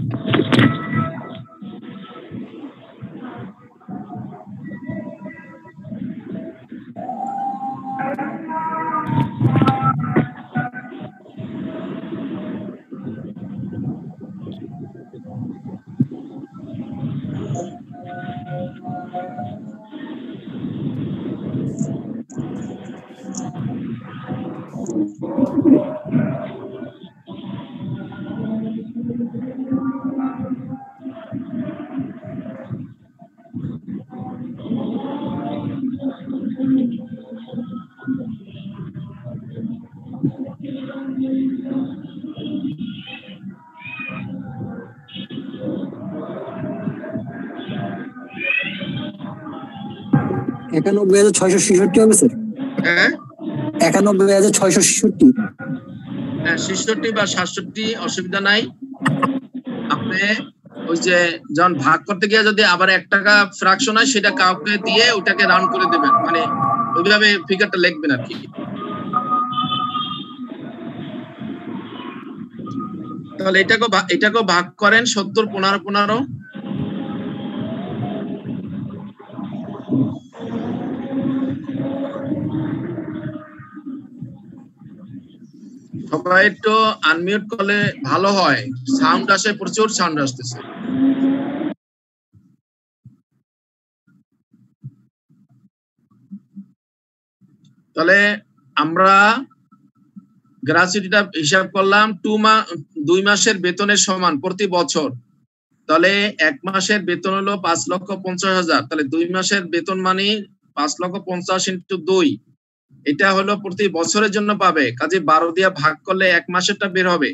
$91,666 হবে স্যার। হ্যাঁ, 91,666। হ্যাঁ 66 বা 67 অসুবিধা নাই। আপনি ওই যে যখন ভাগ করতে গিয়ে যদি আবার 1 টাকা ফ্র্যাকশন হয় সেটা কাউকে দিয়ে ওটাকে রাউন্ড করে দেবেন, মানে ওইভাবে ফিগারটা লিখবেন আর কি। তাহলে এটাকেও ভাগ করেন 70 15 15। সবাই একটু আনমিউট করলে ভালো হয়, সাউন্ড আসে, প্রচুর সাউন্ড আসতেছে। তাহলে আমরা গ্র্যাচুইটিটা হিসাব করলাম 2 মাসের বেতনের সমান প্রতি বছর। তাহলে 1 মাসের বেতন হলো 5,50,000, তাহলে 2 মাসের বেতন মানে 5,50,000 ইনটু 2, এটা হলো প্রতি বছরের জন্য পাবে। কাজে 12 দিয়ে ভাগ করলে 1 মাসেরটা বের হবে।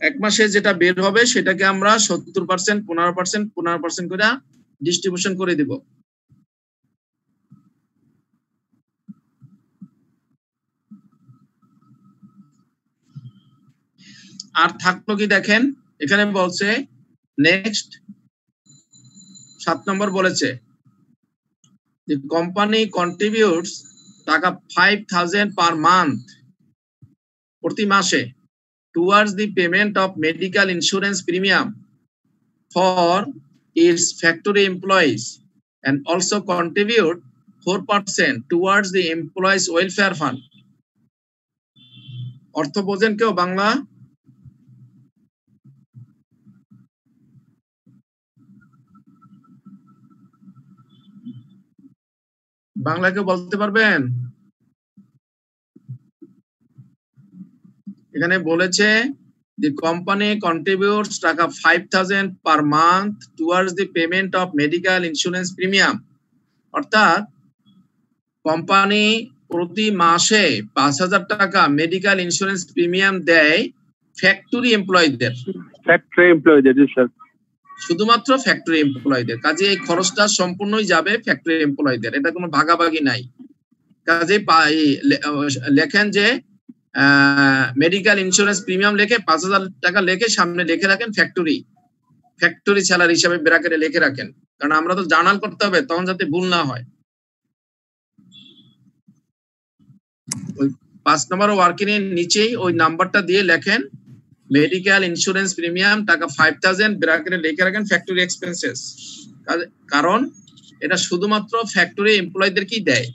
1 মাসে যেটা বের হবে সেটাকে আমরা 70% 15% 15% করে ডিস্ট্রিবিউশন করে দিব। আর থাকলো কি দেখেন, এখানে বলছে নেক্সট 7 নম্বর বলেছে the company contributes টাকা 5,000 per month প্রতি মাসে towards the payment of medical insurance premium for its factory employees and also contribute 4% towards the employees welfare fund। অর্থ বোঝেন কেউ বাংলা? বাংলা কেউ বলতে পারবেন? এখানে বলেছে the company contributes টাকা 5,000 per month towards the payment of medical insurance premium, অর্থাৎ কোম্পানি প্রতি মাসে 5,000 টাকা মেডিকেল ইন্স্যুরেন্স প্রিমিয়াম দেয় ফ্যাক্টরি এমপ্লয়ীদের। ফ্যাক্টরি এমপ্লয়ীদের, জি স্যার, শুধুমাত্র ফ্যাক্টরি এমপ্লয়ীদের। কাজে এই খরচটা সম্পূর্ণই যাবে ফ্যাক্টরি এমপ্লয়ীদের, এটা কোনো ভাগাভাগি নাই। কাজে লেখেন যে মেডিকেল ইন্স্যুরেন্স প্রিমিয়াম লিখে 5,000 টাকা লিখে সামনে লিখে রাখেন ফ্যাক্টরি স্যালারি হিসাবে ব্র্যাকেটে লিখে রাখেন, কারণ আমরা তো জার্নাল করতে হবে, তখন যাতে ভুল না হয়। ওই 5 নম্বর ওয়ার্কিং এর নিচেই ওই নাম্বারটা দিয়ে লেখেন মেডিকেল ইন্স্যুরেন্স প্রিমিয়াম টাকা 5,000 ব্র্যাকেটে লিখে রাখেন ফ্যাক্টরি এক্সপেন্সেস, কারণ এটা শুধুমাত্র ফ্যাক্টরি এমপ্লয়ীদেরকেই দেয়।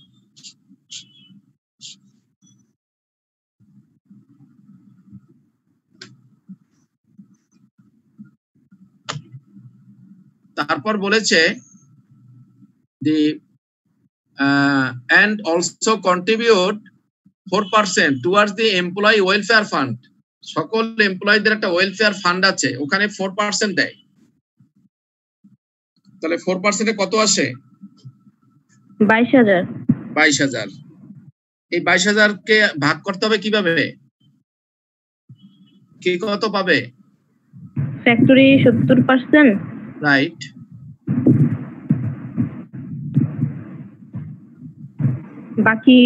তারপর বলেছে the and also contribute 4% towards the employee welfare fund। সকল এমপ্লয়ীদের একটা ওয়েলফেয়ার ফান্ড আছে, ওখানে 4% দেয়। তাহলে 4% এ কত আসে? 22,000। 22,000। এই 22,000 কে ভাগ করতে হবে কিভাবে? কে কত পাবে? Factory 70%, right. বাকি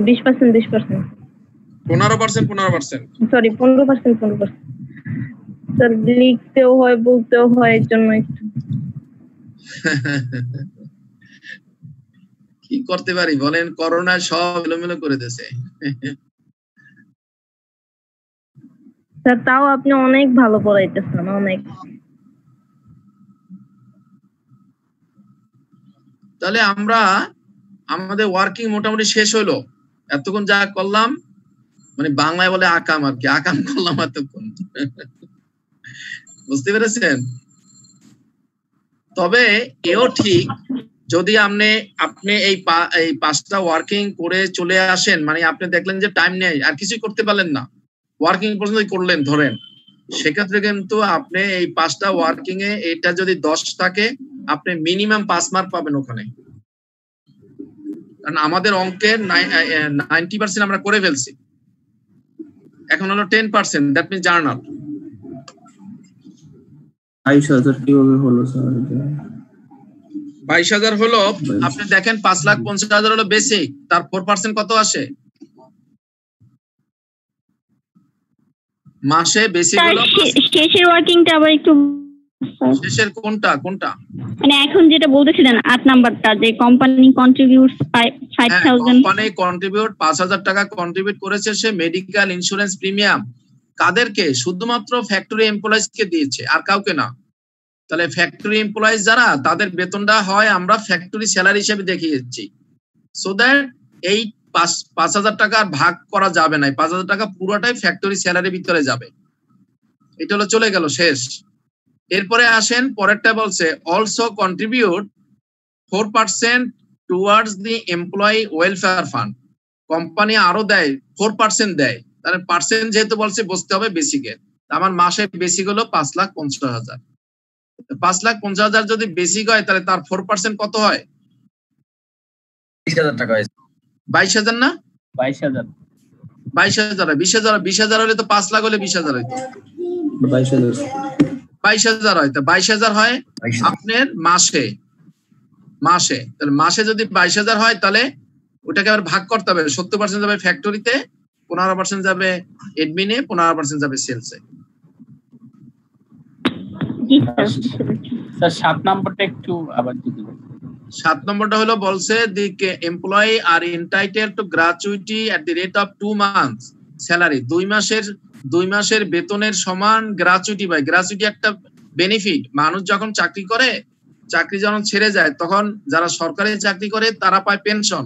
20% 20%, 15%। সরি 15%। স্যার লিখতেও হয় বলতেও হয়, এর জন্য একটু কি করতে পারি বলেন, করোনা সব এলোমেলো করে দিয়েছে। স্যার তাও আপনি অনেক ভালো পড়াইতেছেন, অনেক। তাহলে আমরা আমাদের ওয়ার্কিং মোটামুটি শেষ হলো। এতক্ষণ যা করলাম মানে বাংলায় বলে আকাম আর কি, আকাম করলাম এতক্ষণ। বুঝতে পেরেছেন? তবে এও ঠিক, যদি আপনি এই 5টা ওয়ার্কিং করে চলে আসেন, মানে আপনি দেখলেন যে টাইম নেই আর কিছুই করতে পারলেন না, ওয়ার্কিং পর্যন্ত করলেন ধরেন, সেক্ষেত্রে কিন্তু আপনি এই 5টা ওয়ার্কিং এ এটা যদি 10 থাকে আপনি মিনিমাম 5 মার্ক পাবেন ওখানে। কারণ আমাদের অঙ্কের 90% আমরা করে ফেলছি, এখন হলো 10%, দ্যাট মিন্স জার্নাল। 22,000 কিভাবে হলো স্যার? 22,000 হলো, আপনি দেখেন 5,50,000 হলো বেসিক, তার 4% কত আসে? মাসে বেসিক স্যার হলো শেষের ওয়ার্কিংটা আবার একটু শেষের কোনটা মানে এখন যেটা বলতেছিলেন 8 নাম্বারটা যে কোম্পানি কন্ট্রিবিউটস 5000 কোম্পানি কন্ট্রিবিউট 5000 টাকা কন্ট্রিবিউট করেছে সে মেডিকেল ইন্স্যুরেন্স প্রিমিয়াম কাদেরকে শুধুমাত্র ফ্যাক্টরি এমপ্লয়িজ কে দিয়েছে আর কাউকে না তাহলে ফ্যাক্টরি এমপ্লয়িজ যারা তাদের বেতনটা হয় আমরা ফ্যাক্টরি স্যালারি হিসেবে দেখিয়েছি সো দ্যাট এই 5000 টাকা ভাগ করা যাবে না 5000 টাকা পুরোটাই ফ্যাক্টরি স্যালারির ভিতরে যাবে এটা হলো চলে গেল শেষ এরপরে আসেন পরেরটা বলছে also contribute 4% towards the employee welfare fund company আরো দেয় 4% দেয় তাহলে পার্সেন্ট যেহেতু বলছে বুঝতে হবে বেসিকের আমার মাসে বেসিক হলো 5,50,000 5,50,000 যদি বেসিক হয় তাহলে তার 4% কত হয় 20,000 টাকা হয় 22,000 না 22,000 20,000 হলে তো 5 লাখ হলে 20,000 হইতো 22,000 হয় তো 22,000 হয় আপনার মাসে তাহলে মাসে যদি 22,000 হয় তাহলে ওটাকে আবার ভাগ করতে হবে 70% যাবে ফ্যাক্টরিতে 15% যাবে এডমিনে 15% যাবে সেলসে জি স্যার 7 নাম্বারটা একটু আবার যদি 7 নম্বরটা হলো বলছে the employee are entitle to gratuity at the rate of 2 months salary 2 মাসের বেতনের সমান গ্র্যাচুইটি পায় গ্র্যাচুইটি একটা বেনিফিট মানুষ যখন চাকরি যখন ছেড়ে যায় তখন যারা সরকারি চাকরি করে তারা পায় পেনশন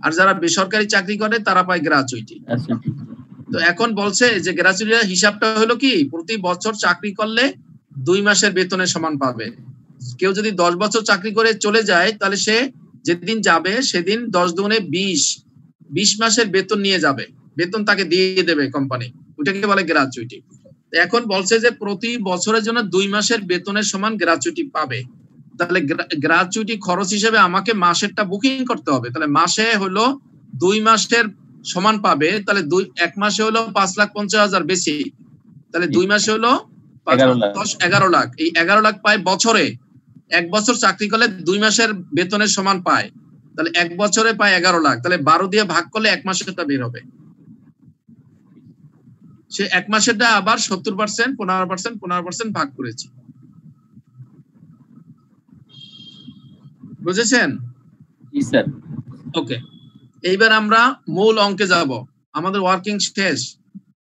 আর যারা বেসরকারি চাকরি করে তারা পায় গ্র্যাচুইটি তো এখন বলছে যে গ্র্যাচুইটির হিসাবটা হলো কি প্রতি বছর চাকরি করলে 2 মাসের বেতনের সমান পাবে কেউ যদি 10 বছর চাকরি করে চলে যায় তাহলে সে যেদিন যাবে সেদিন 10 দুগুণে 20 মাসের বেতন নিয়ে যাবে বেতন তাকে দিয়ে দেবে কোম্পানি ওটাকে বলে গ্র্যাচুইটি এখন বলছে যে প্রতি বছরের জন্য 2 মাসের বেতনের সমান গ্র্যাচুইটি পাবে তাহলে গ্র্যাচুইটি খরচ হিসেবে আমাকে মাসেরটা বুকিং করতে হবে তাহলে মাসে হলো 2 মাসের সমান পাবে তাহলে 1 মাসে হলো 5,50,000 বেশি তাহলে 2 মাসে হলো 11 লাখ এই 11 লাখ পায় বছরে 1 বছর চাকরি করলে 2 মাসের বেতনের সমান পায় তাহলে 1 বছরে পায় 11 লাখ তাহলে 12 দিয়ে ভাগ করলে 1 মাসেরটা বের হবে সে 1 মাসেরটা আবার 70% 15% ভাগ করেছি বুঝেছেন জি স্যার ওকে এইবার আমরা মূল অঙ্কে যাব আমাদের ওয়ার্কিং শেষ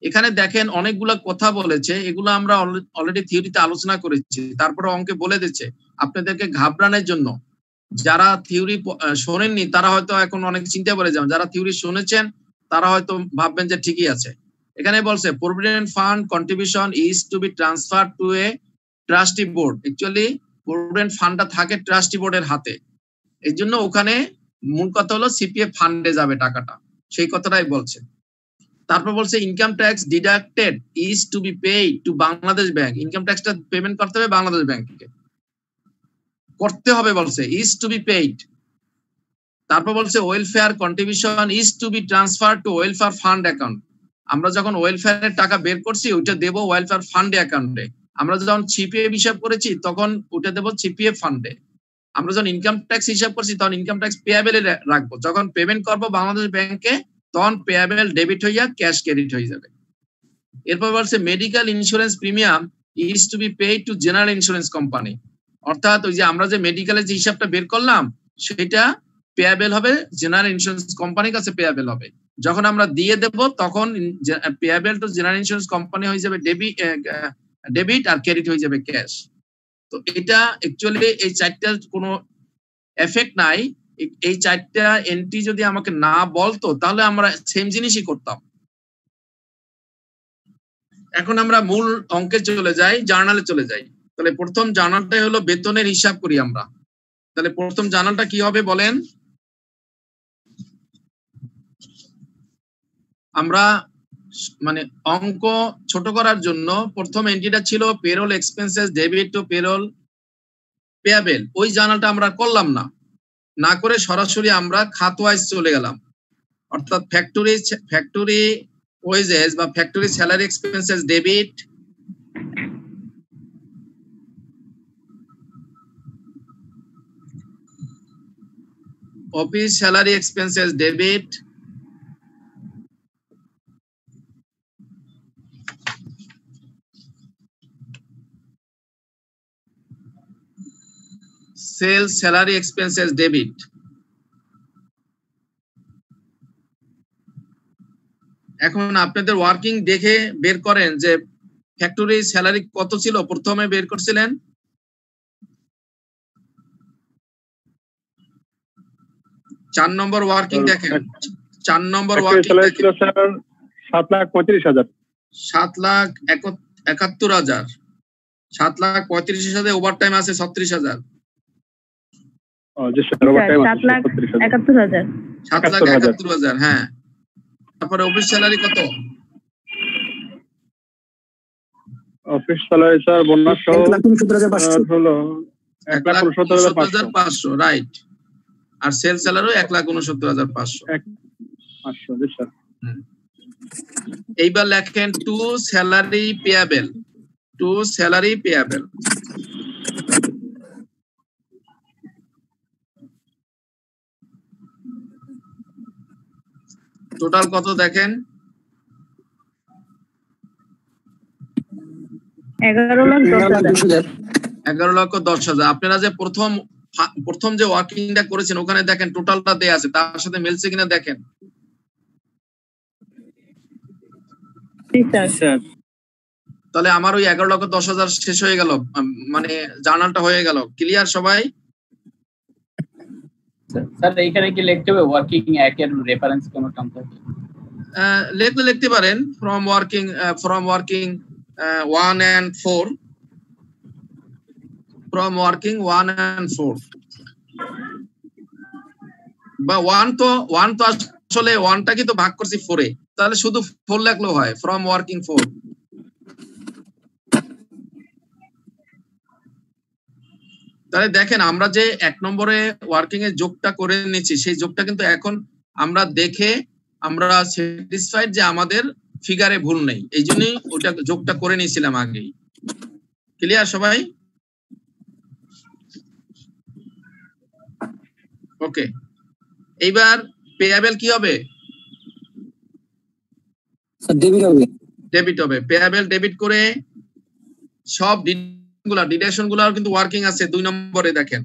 এখানে দেখেন অনেকগুলা কথা বলেছে এগুলো আমরা অলরেডি থিওরিতে আলোচনা করেছি তারপরে অঙ্কে বলে দিচ্ছে আপনাদেরকে ঘাবড়ানোর জন্য যারা থিওরি শোনেননি তারা হয়তো এখন অনেক চিন্তা করে যান যারা থিওরি শুনেছেন তারা হয়তো ভাববেন যে ঠিকই আছে এখানে বলছে provident fund contribution is to be transfer to a trustee board actually provident ফান্ডটা থাকে ট্রাস্টি বোর্ডের হাতে এই জন্য ওখানে মূল কথা হলো সিপিএফ ফান্ডে যাবে টাকাটা সেই কথাটাই বলছে তারপর বলছে income tax deducted is to be paid to Bangladesh bank income ট্যাক্সটা পেমেন্ট করতে হবে বাংলাদেশ ব্যাংকে করতে হবে বলছে ইজ টু বি পেইড তারপর বলছে welfare contribution is to be transfer to welfare fund account আমরা যখন ওয়েলফেয়ারের টাকা বের করছি ওইটা দেবো ওয়েলফেয়ার ফান্ড অ্যাকাউন্টে আমরা যখন সিপিএফ হিসাব করেছি তখন ওটা দেবো সিপিএফ ফান্ডে আমরা যখন ইনকাম ট্যাক্স হিসাব করছি তখন ইনকাম ট্যাক্স পেয়াবেলে রাখবো যখন পেমেন্ট করবো বাংলাদেশ ব্যাংকে তখন পেয়াবেল ডেবিট হইয়া ক্যাশ ক্রেডিট হয়ে যাবে এরপর বলছে medical insurance premium is to be paid to general insurance company অর্থাৎ ওই যে আমরা যে মেডিকেলের যে হিসাবটা বের করলাম সেটা পেয়াবেল হবে জেনারেল ইন্স্যুরেন্স কোম্পানির কাছে পেয়াবেল হবে যখন আমরা দিয়ে দেব তখন পেয়াবেল টু জেনারেল ইন্স্যুরেন্স কোম্পানি হয়ে যাবে ডেবিট আর ক্রেডিট হয়ে যাবে ক্যাশ তো এটা অ্যাকচুয়ালি এই চারটার কোনো এফেক্ট নাই এই চারটা এন্ট্রি যদি আমাকে না বলতো তাহলে আমরা সেম জিনিসই করতাম এখন আমরা মূল অঙ্কে চলে যাই জার্নালে চলে যাই তাহলে প্রথম জার্নালটাই হলো বেতনের হিসাব করি আমরা তাহলে প্রথম জার্নালটা কি হবে বলেন আমরা মানে অঙ্ক ছোট করার জন্য প্রথম এন্ট্রিটা ছিল payroll expenses debit to payroll payable ওই জার্নালটা আমরা করলাম না করে সরাসরি আমরা খাত ওয়াইজ চলে গেলাম অর্থাৎ ফ্যাক্টরি ওয়েজেস বা factory salary expenses debit office salary expenses debit sales salary expenses debit. এখন আপনাদের ওয়ার্কিং দেখে বের করেন যে ফ্যাক্টরি স্যালারি কত ছিল প্রথমে বের করছিলেন। চার নম্বর ওয়ার্কিং দেখেন, 4 নম্বর ওয়ার্কিং ছিল স্যার 7,35,000। 7,71,000, 7,35,000 ওভারটাইম আছে 36,000। জি স্যার, ওভারটাইম আছে 7,71,000। 7,71,000, হ্যাঁ। তারপরে অফিস স্যালারি কত? অফিস স্যালারি স্যার বোনাস সহ 1,69,500 হলো 1,69,500, রাইট। আর সেল স্যালারি 1,69,500। 500, জি স্যার। এইবার লেখেন to salary payable. To salary payable total কত দেখেন? 11,10,000। 11,10,000। আপনারা যে প্রথম যে ওয়ার্কিংটা করেছেন ওখানে দেখেন টোটালটা দেয়া আছে, তার সাথে মিলছে কিনা দেখেন। তাহলে আমার ওই 11,10,000 শেষ হয়ে গেল, মানে জার্নালটা হয়ে গেল। ক্লিয়ার সবাই? স্যার এইখানে কি লিখতে হবে ওয়ার্কিং একের রেফারেন্স কোন টার্ম থাকে? লিখতে পারেন from working 1 and 4, from working 1 and 4 বা 1 তো আসলে 1টা কি তো ভাগ করছি 4 এ, তাহলে শুধু 4 লিখলেও হয়, from working 4। তাহলে দেখেন আমরা যে 1 নম্বরে ওয়ার্কিং এর যোগটা করে নিয়েছি, সেই যোগটা কিন্তু এখন আমরা দেখে আমরা স্যাটিসফাইড যে আমাদের ফিগারে ভুল নেই, এই জন্যই ওটা যোগটা করে নিয়েছিলাম আগেই। ক্লিয়ার সবাই? ওকে, এইবার পেয়াবেল কি হবে? ডেবিট হবে। পেয়াবেল ডেবিট করে সব ডিডাকশন গুলা কিন্তু ওয়ার্কিং আছে 2 নম্বরে দেখেন,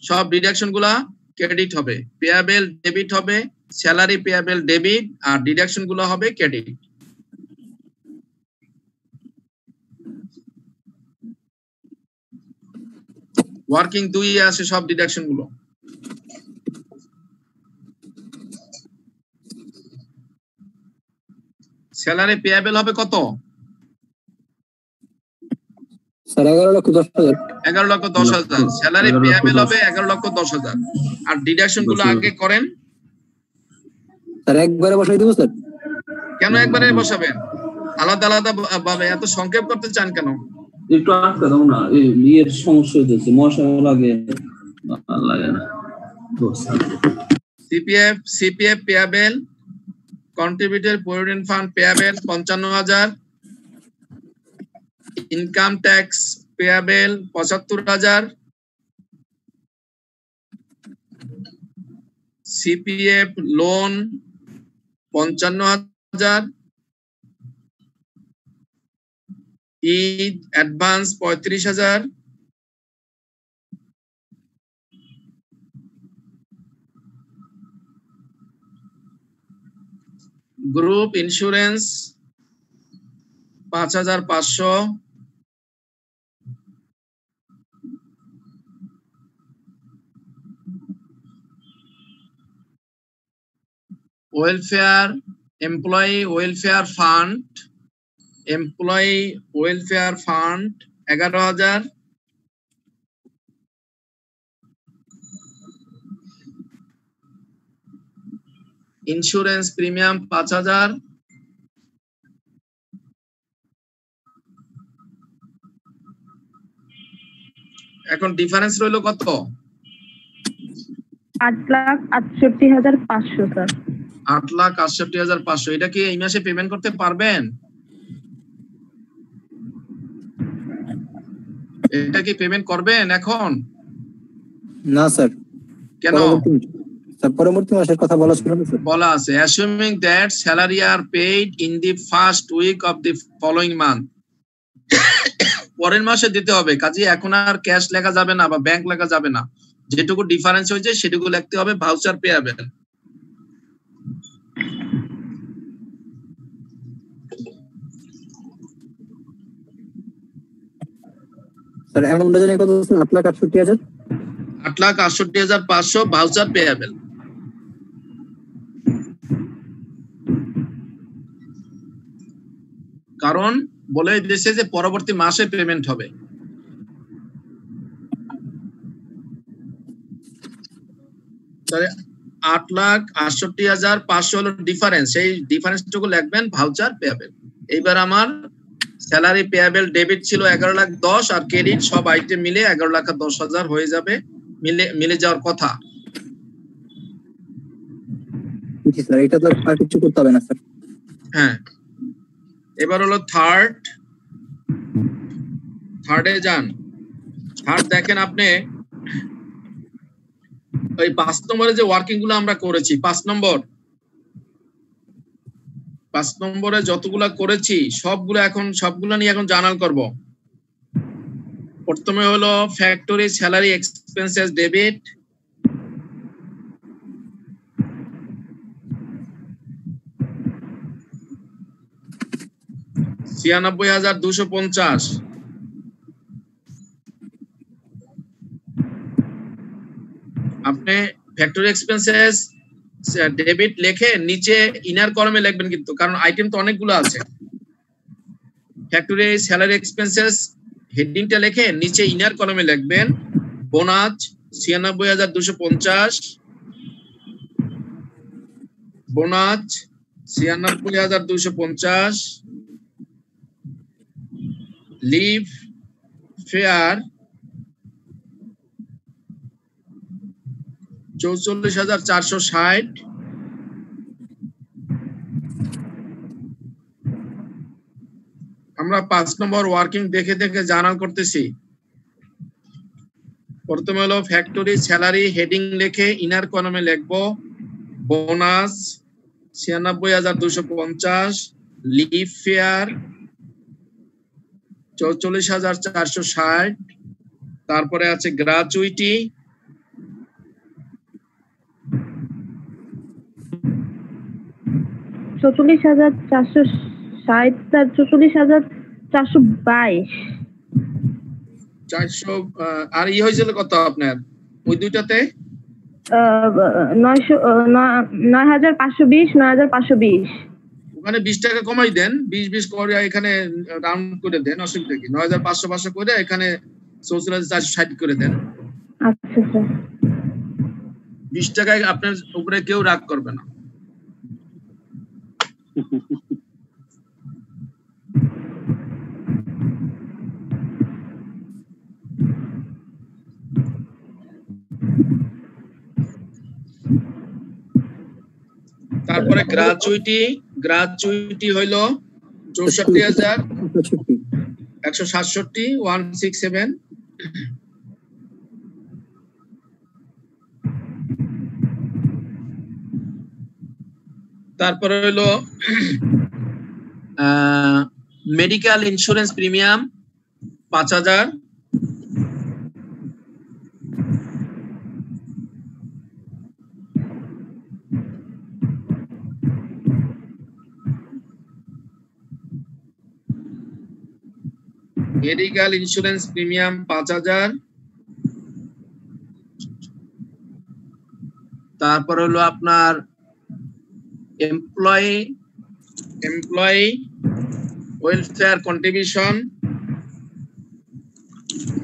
সব ডিডাকশন গুলা ক্রেডিট হবে। পেয়াবেল ডেবিট হবে, স্যালারি পেয়াবেল ডেবিট, আর ডিডাকশন গুলো হবে ক্রেডিট। ওয়ার্কিং 2 এ আছে সব ডিডাকশন গুলো। স্যালারি পেয়াবেল হবে কত? স্যার 11,10,000। 11,10,000 স্যালারি পেয়াবেল হবে 11,10,000। আর ডিডাকশন গুলো আগে করেন। স্যার একবারে বসাই দেব স্যার? কেন একবারে বসাবেন? আলাদা আলাদা ভাবে এত সংক্ষেপ করতে চান কেন? একটু আটকা দাও না, এই ইয়ের সমস্যা হইতেছে, মশা লাগে না। CPF payable, contributed provident fund payable 55,000, income tax payable 75,000, CPF loan 55,000, Eid advance 35,000, group insurance 5,500, welfare employee welfare fund 11,000, insurance premium 5,000, এখন ডিফারেন্স রইল কত? 8,68,500 স্যার। 8,68,500। এটা কি এই মাসে পেমেন্ট করতে পারবেন? এটা কি পেমেন্ট করবেন এখন? না স্যার। কেন? পরবর্তী মাসের কথা বলা ছিল না স্যার? বলা আছে assuming that salary are paid in the first week of the following month. পরের মাসে দিতে হবে, কাজে এখন আর ক্যাশ লেখা যাবে না বা ব্যাংক লেখা যাবে না, যেটুকু ডিফারেন্স হয়েছে সেটুকু লিখতে হবে ভাউচার পেয়াবেল। স্যার অ্যামাউন্টটা জানি কত? 8,68,000। 8,68,500 ভাউচার পেয়াবেল। কারণ বলে দিয়েছে যে পরবর্তী মাসে পেমেন্ট হবে। তাহলে 8,68,500 হলো ডিফারেন্স, সেই ডিফারেন্সটুকু লিখবেন ভাউচার পেয়াবেল। এইবার আমার স্যালারি পেয়াবেল ডেবিট ছিল 11,10,000 আর ক্রেডিট সব আইটেম মিলে 11,10,000 হয়ে যাবে, মিলে যাওয়ার কথা। জি স্যার, এটা তো আর কিছু করতে হবে না স্যার। হ্যাঁ, এবার হলো থার্ডে যান। থার্ড দেখেন আপনি ওই 5 নম্বরে যে ওয়ার্কিং গুলো আমরা করেছি, 5 নম্বরে যতগুলা করেছি সবগুলা নিয়ে এখন জার্নাল করব। প্রথমে হলো ফ্যাক্টরি স্যালারি এক্সপেন্সেস ডেবিট, $96,250। আপনি ফ্যাক্টরি এক্সপেন্সেস ডেবিট লিখে নিচে ইনার কলামে লিখবেন, কিন্তু কারণ আইটেম তো অনেকগুলো আছে। ফ্যাক্টরি স্যালারি এক্সপেন্সেস হেডিংটা লিখে নিচে ইনার কলামে লিখবেন বোনাস 96,250, বোনাস 96,250, লিভ ফেয়ার 44,460, আমরা 5 নম্বর ওয়ার্কিং দেখে দেখে জার্নাল করতেছি। প্রথমে হলো ফ্যাক্টরি স্যালারি হেডিং লিখে ইনার কলামে লিখবো বোনাস 96,250, লিভ ফেয়ার 44,460, তারপরে আছে গ্র্যাচুইটি 44,460 আর 44,422। 400 আর হয়েছিল কত আপনার ওই দুইটাতে? 9,520, 9,520। ওখানে 20 টাকা কমাই দেন, 20 করে এখানে রাউন্ড করে দেন, অসুবিধা কি? 9,500 করে এখানে 44,460 করে দেন। আচ্ছা স্যার। 20 টাকায় আপনার উপরে কেউ রাগ করবে না। তারপরে গ্র্যাচুইটি হইল 64,167, 167। তারপরে হইলো medical insurance premium 5,000, medical insurance premium 5,000। তারপর হলো আপনার এমপ্লয়ি ওয়েলফেয়ার কন্ট্রিবিউশন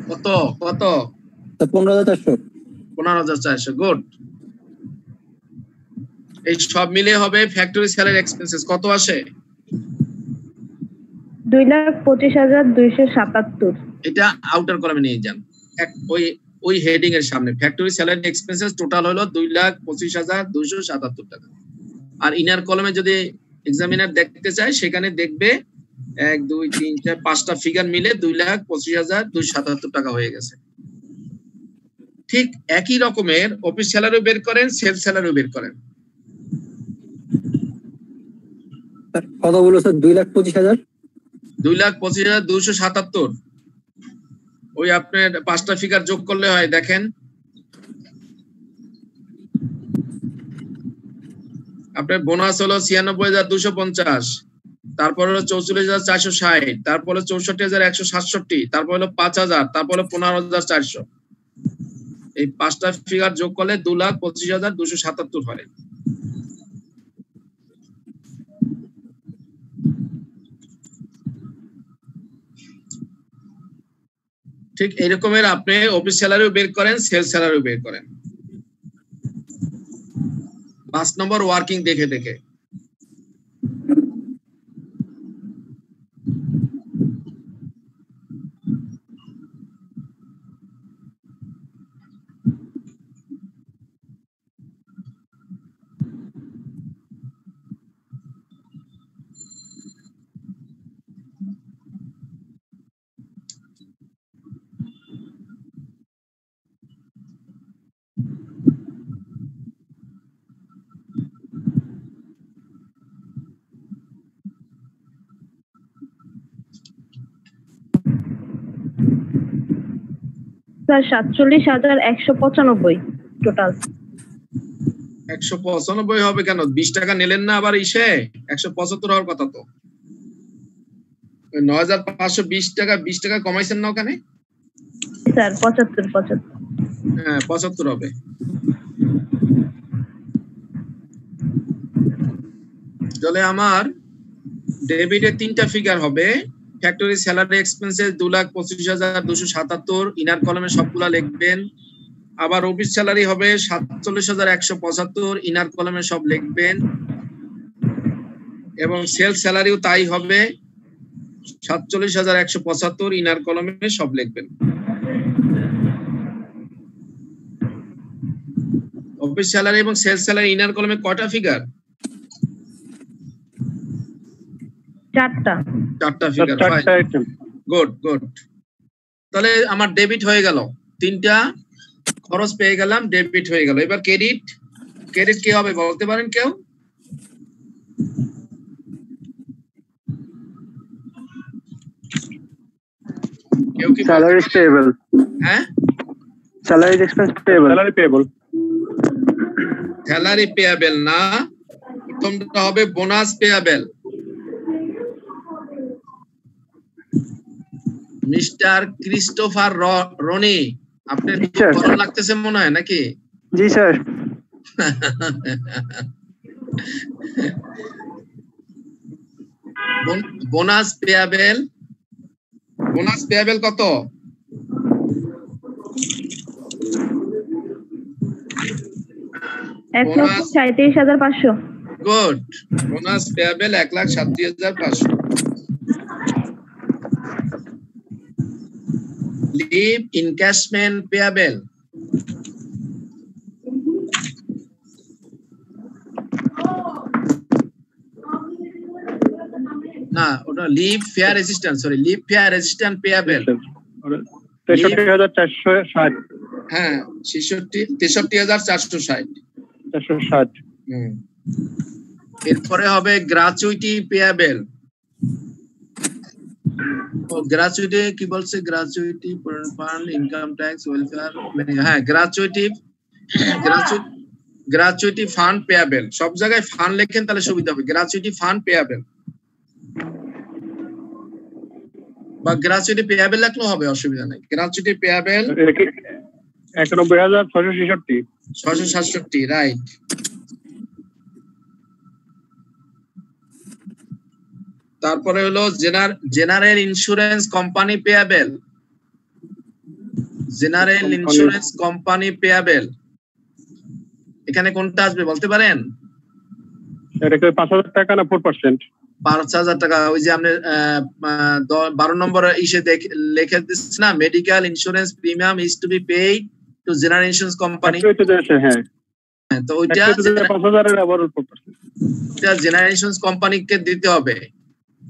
কত 15,400। গুড। এই সব মিলে হবে ফ্যাক্টরি স্যালারি এক্সপেন্সেস কত আসে? 2,25,277। এটা আউটার কলামে নিয়ে যান, ওই হেডিং এর সামনে ফ্যাক্টরি স্যালারি এক্সপেন্সেস টোটাল হলো 2,25,277 টাকা। আর ইনার কলামে যদি এক্সামিনার দেখতে চায় সেখানে দেখবে 1 2 3 4 5টা ফিগার মিলে 2,25,277 টাকা হয়ে গেছে। ঠিক একই রকমের অফিস স্যালারিও বের করেন, সেলস স্যালারিও বের করেন। কত বলো স্যার? 2,25,000। 2,25,277। ওই আপনার 5টা ফিগার যোগ করলে হয়, দেখেন আপনার বোনাস হলো 96,250, তারপর হলো 44,460, তারপর হলো 64,167, তারপর হলো 5,000, তারপর হলো 15,400। এই পাঁচটা ফিগার যোগ করলে 2,25,277 হয়। ঠিক এইরকমের আপনি অফিস স্যালারিও বের করেন, সেলস স্যালারিও বের করেন 5 নম্বর ওয়ার্কিং দেখে দেখে। Sir 47,195 total. 195 হবে কেন? 20 টাকা নিলেন না আবার ইসে? 175 হওয়ার কথা তো। 9,520 টাকা 20 টাকা কমাইছেন না ওখানে? স্যার 75। হ্যাঁ 75 হবে। তাহলে আমার ডেবিটে 3টা ফিগার হবে। ফ্যাক্টরি স্যালারি এক্সপেন্সেস 2,25,277, ইনার কলামে সবগুলা লিখবেন। আবার অফিস স্যালারি হবে 47,175, ইনার কলামে সব লিখবেন। এবং সেলস স্যালারিও তাই হবে 47,175, ইনার কলামে সব লিখবেন। অফিস স্যালারি এবং সেলস স্যালারি ইনার কলামে কয়টা ফিগার? 4টা ফিগার। Good good. তাহলে আমার ডেবিট হয়ে গেল, 3টা খরচ পেয়ে গেলাম, ডেবিট হয়ে গেল। এবার ক্রেডিট। ক্রেডিট কি হবে বলতে পারেন কেউ? কেউ কি স্যালারি পেয়েবল? হ্যাঁ salary expense payable. Salary payable. Salary payable না, প্রথমটা হবে bonus payable. Mister Christopher Rony, আপনার গরম লাগতেছে মনে হয় নাকি? জি স্যার। Bonus payable. বোনাস পেয়েবল কত? 1,37,500। Good. Bonus payable 1,37,500। Leave encashment payable না, ওটা leave fare assistant, sorry leave fare assistant payable 63,460। হ্যাঁ 63,460। এরপরে হবে গ্র্যাচুইটি পেয়েবল। গ্র্যাচুইটি কি বলছে? Gratuity fund, income tax, welfare, হ্যাঁ গ্র্যাচুইটি ফান্ড পেয়েবল। সব জায়গায় ফান্ড লেখেন তাহলে সুবিধা হবে। গ্র্যাচুইটি ফান্ড পেয়েবল বা গ্র্যাচুইটি পেয়েবল লিখলেও হবে, অসুবিধা নাই। Gratuity payable 91,667। রাইট। তারপরে হলো general insurance company payable. General insurance company payable এখানে কোনটা আসবে বলতে পারেন? এটা কি 5,000 টাকা না 4%? 5,000 টাকা। ওই যে আপনি 12 নম্বর ইসে লিখে দিচ্ছেন না, medical insurance premium is to be paid to general insurance company. হ্যাঁ তো ওইটা 5,000 এর আবার 4%। এটা জেনারেল ইন্স্যুরেন্স কোম্পানিকে দিতে হবে,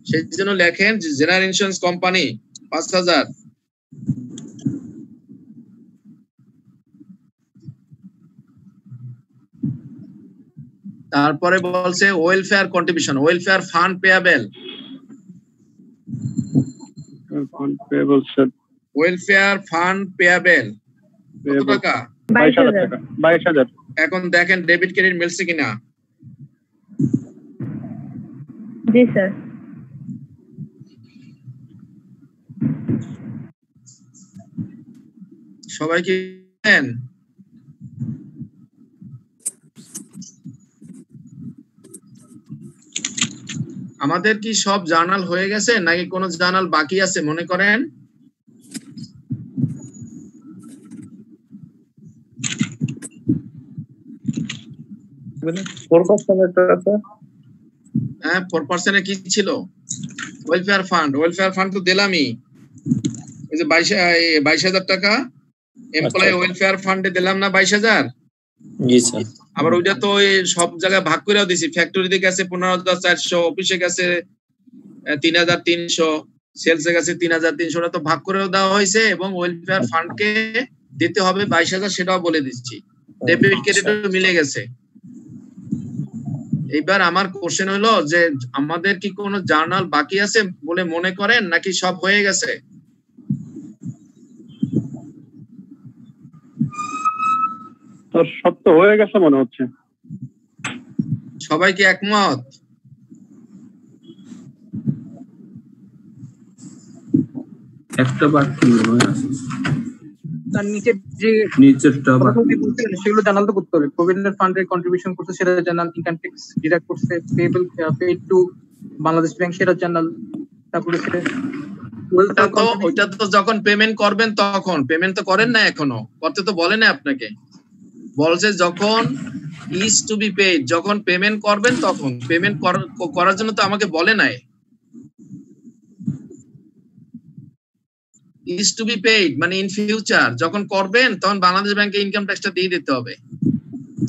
সেই জন্য লেখেন জেনারেল ইন্স্যুরেন্স কোম্পানি 5,000। তারপরে বলছে welfare contribution, welfare fund payable. Welfare fund payable কত টাকা? 22,000 টাকা। 22,000। এখন দেখেন ডেবিট ক্রেডিট মিলছে কিনা। জি স্যার। সবাই কি জানেন? আমাদের কি সব জার্নাল হয়ে গেছে নাকি কোনো জার্নাল বাকি আছে মনে করেন? হ্যাঁ 4% কি ছিল? ওয়েলফেয়ার ফান্ড তো দিলামই, ওই যে 22,000 টাকা এমপ্লয়ি ওয়েলফেয়ার ফান্ডে দিলাম না 22,000। জি স্যার। আবার ওইটা তো ওই সব জায়গায় ভাগ করেও দিছি, ফ্যাক্টরিতে গেছে 15,400, অফিসে গেছে 3,300, সেলসে গেছে 3,300, ওটা তো ভাগ করেও দেওয়া হয়েছে এবং ওয়েলফেয়ার ফান্ডকে দিতে হবে 22,000 সেটাও বলে দিচ্ছি। ডেবিট ক্রেডিটও মিলে গেছে। এইবার আমার কোশ্চেন হলো যে আমাদের কি কোনো জার্নাল বাকি আছে বলে মনে করেন নাকি সব হয়ে গেছে? তো সব তো হয়ে গেছে মনে হচ্ছে। সবাই কি একমত? একটা বাকি মনে আছে, তার নিচে যে নিচেরটা বাকি সেগুলো জানাল তো করতে হবে। প্রভিডেন্ট ফান্ডে কন্ট্রিবিউশন করছে সেটা জানাল, ইনকাম ট্যাক্স ডিডাক্ট করছে, payable paid to Bangladesh bank সেটা জানাল। তারপরে ওইটা তো যখন পেমেন্ট করবেন তখন, পেমেন্ট তো করেন না এখনো, করতে তো বলে না আপনাকে, বলছে যখন ইজ টু বি পেড, যখন পেমেন্ট করবেন তখন। পেমেন্ট করার জন্য তো আমাকে বলে নাই। ইজ টু বি পেড মানে ইন ফিউচার, যখন করবেন তখন বাংলাদেশ ব্যাংকে ইনকাম ট্যাক্সটা দিয়ে দিতে হবে।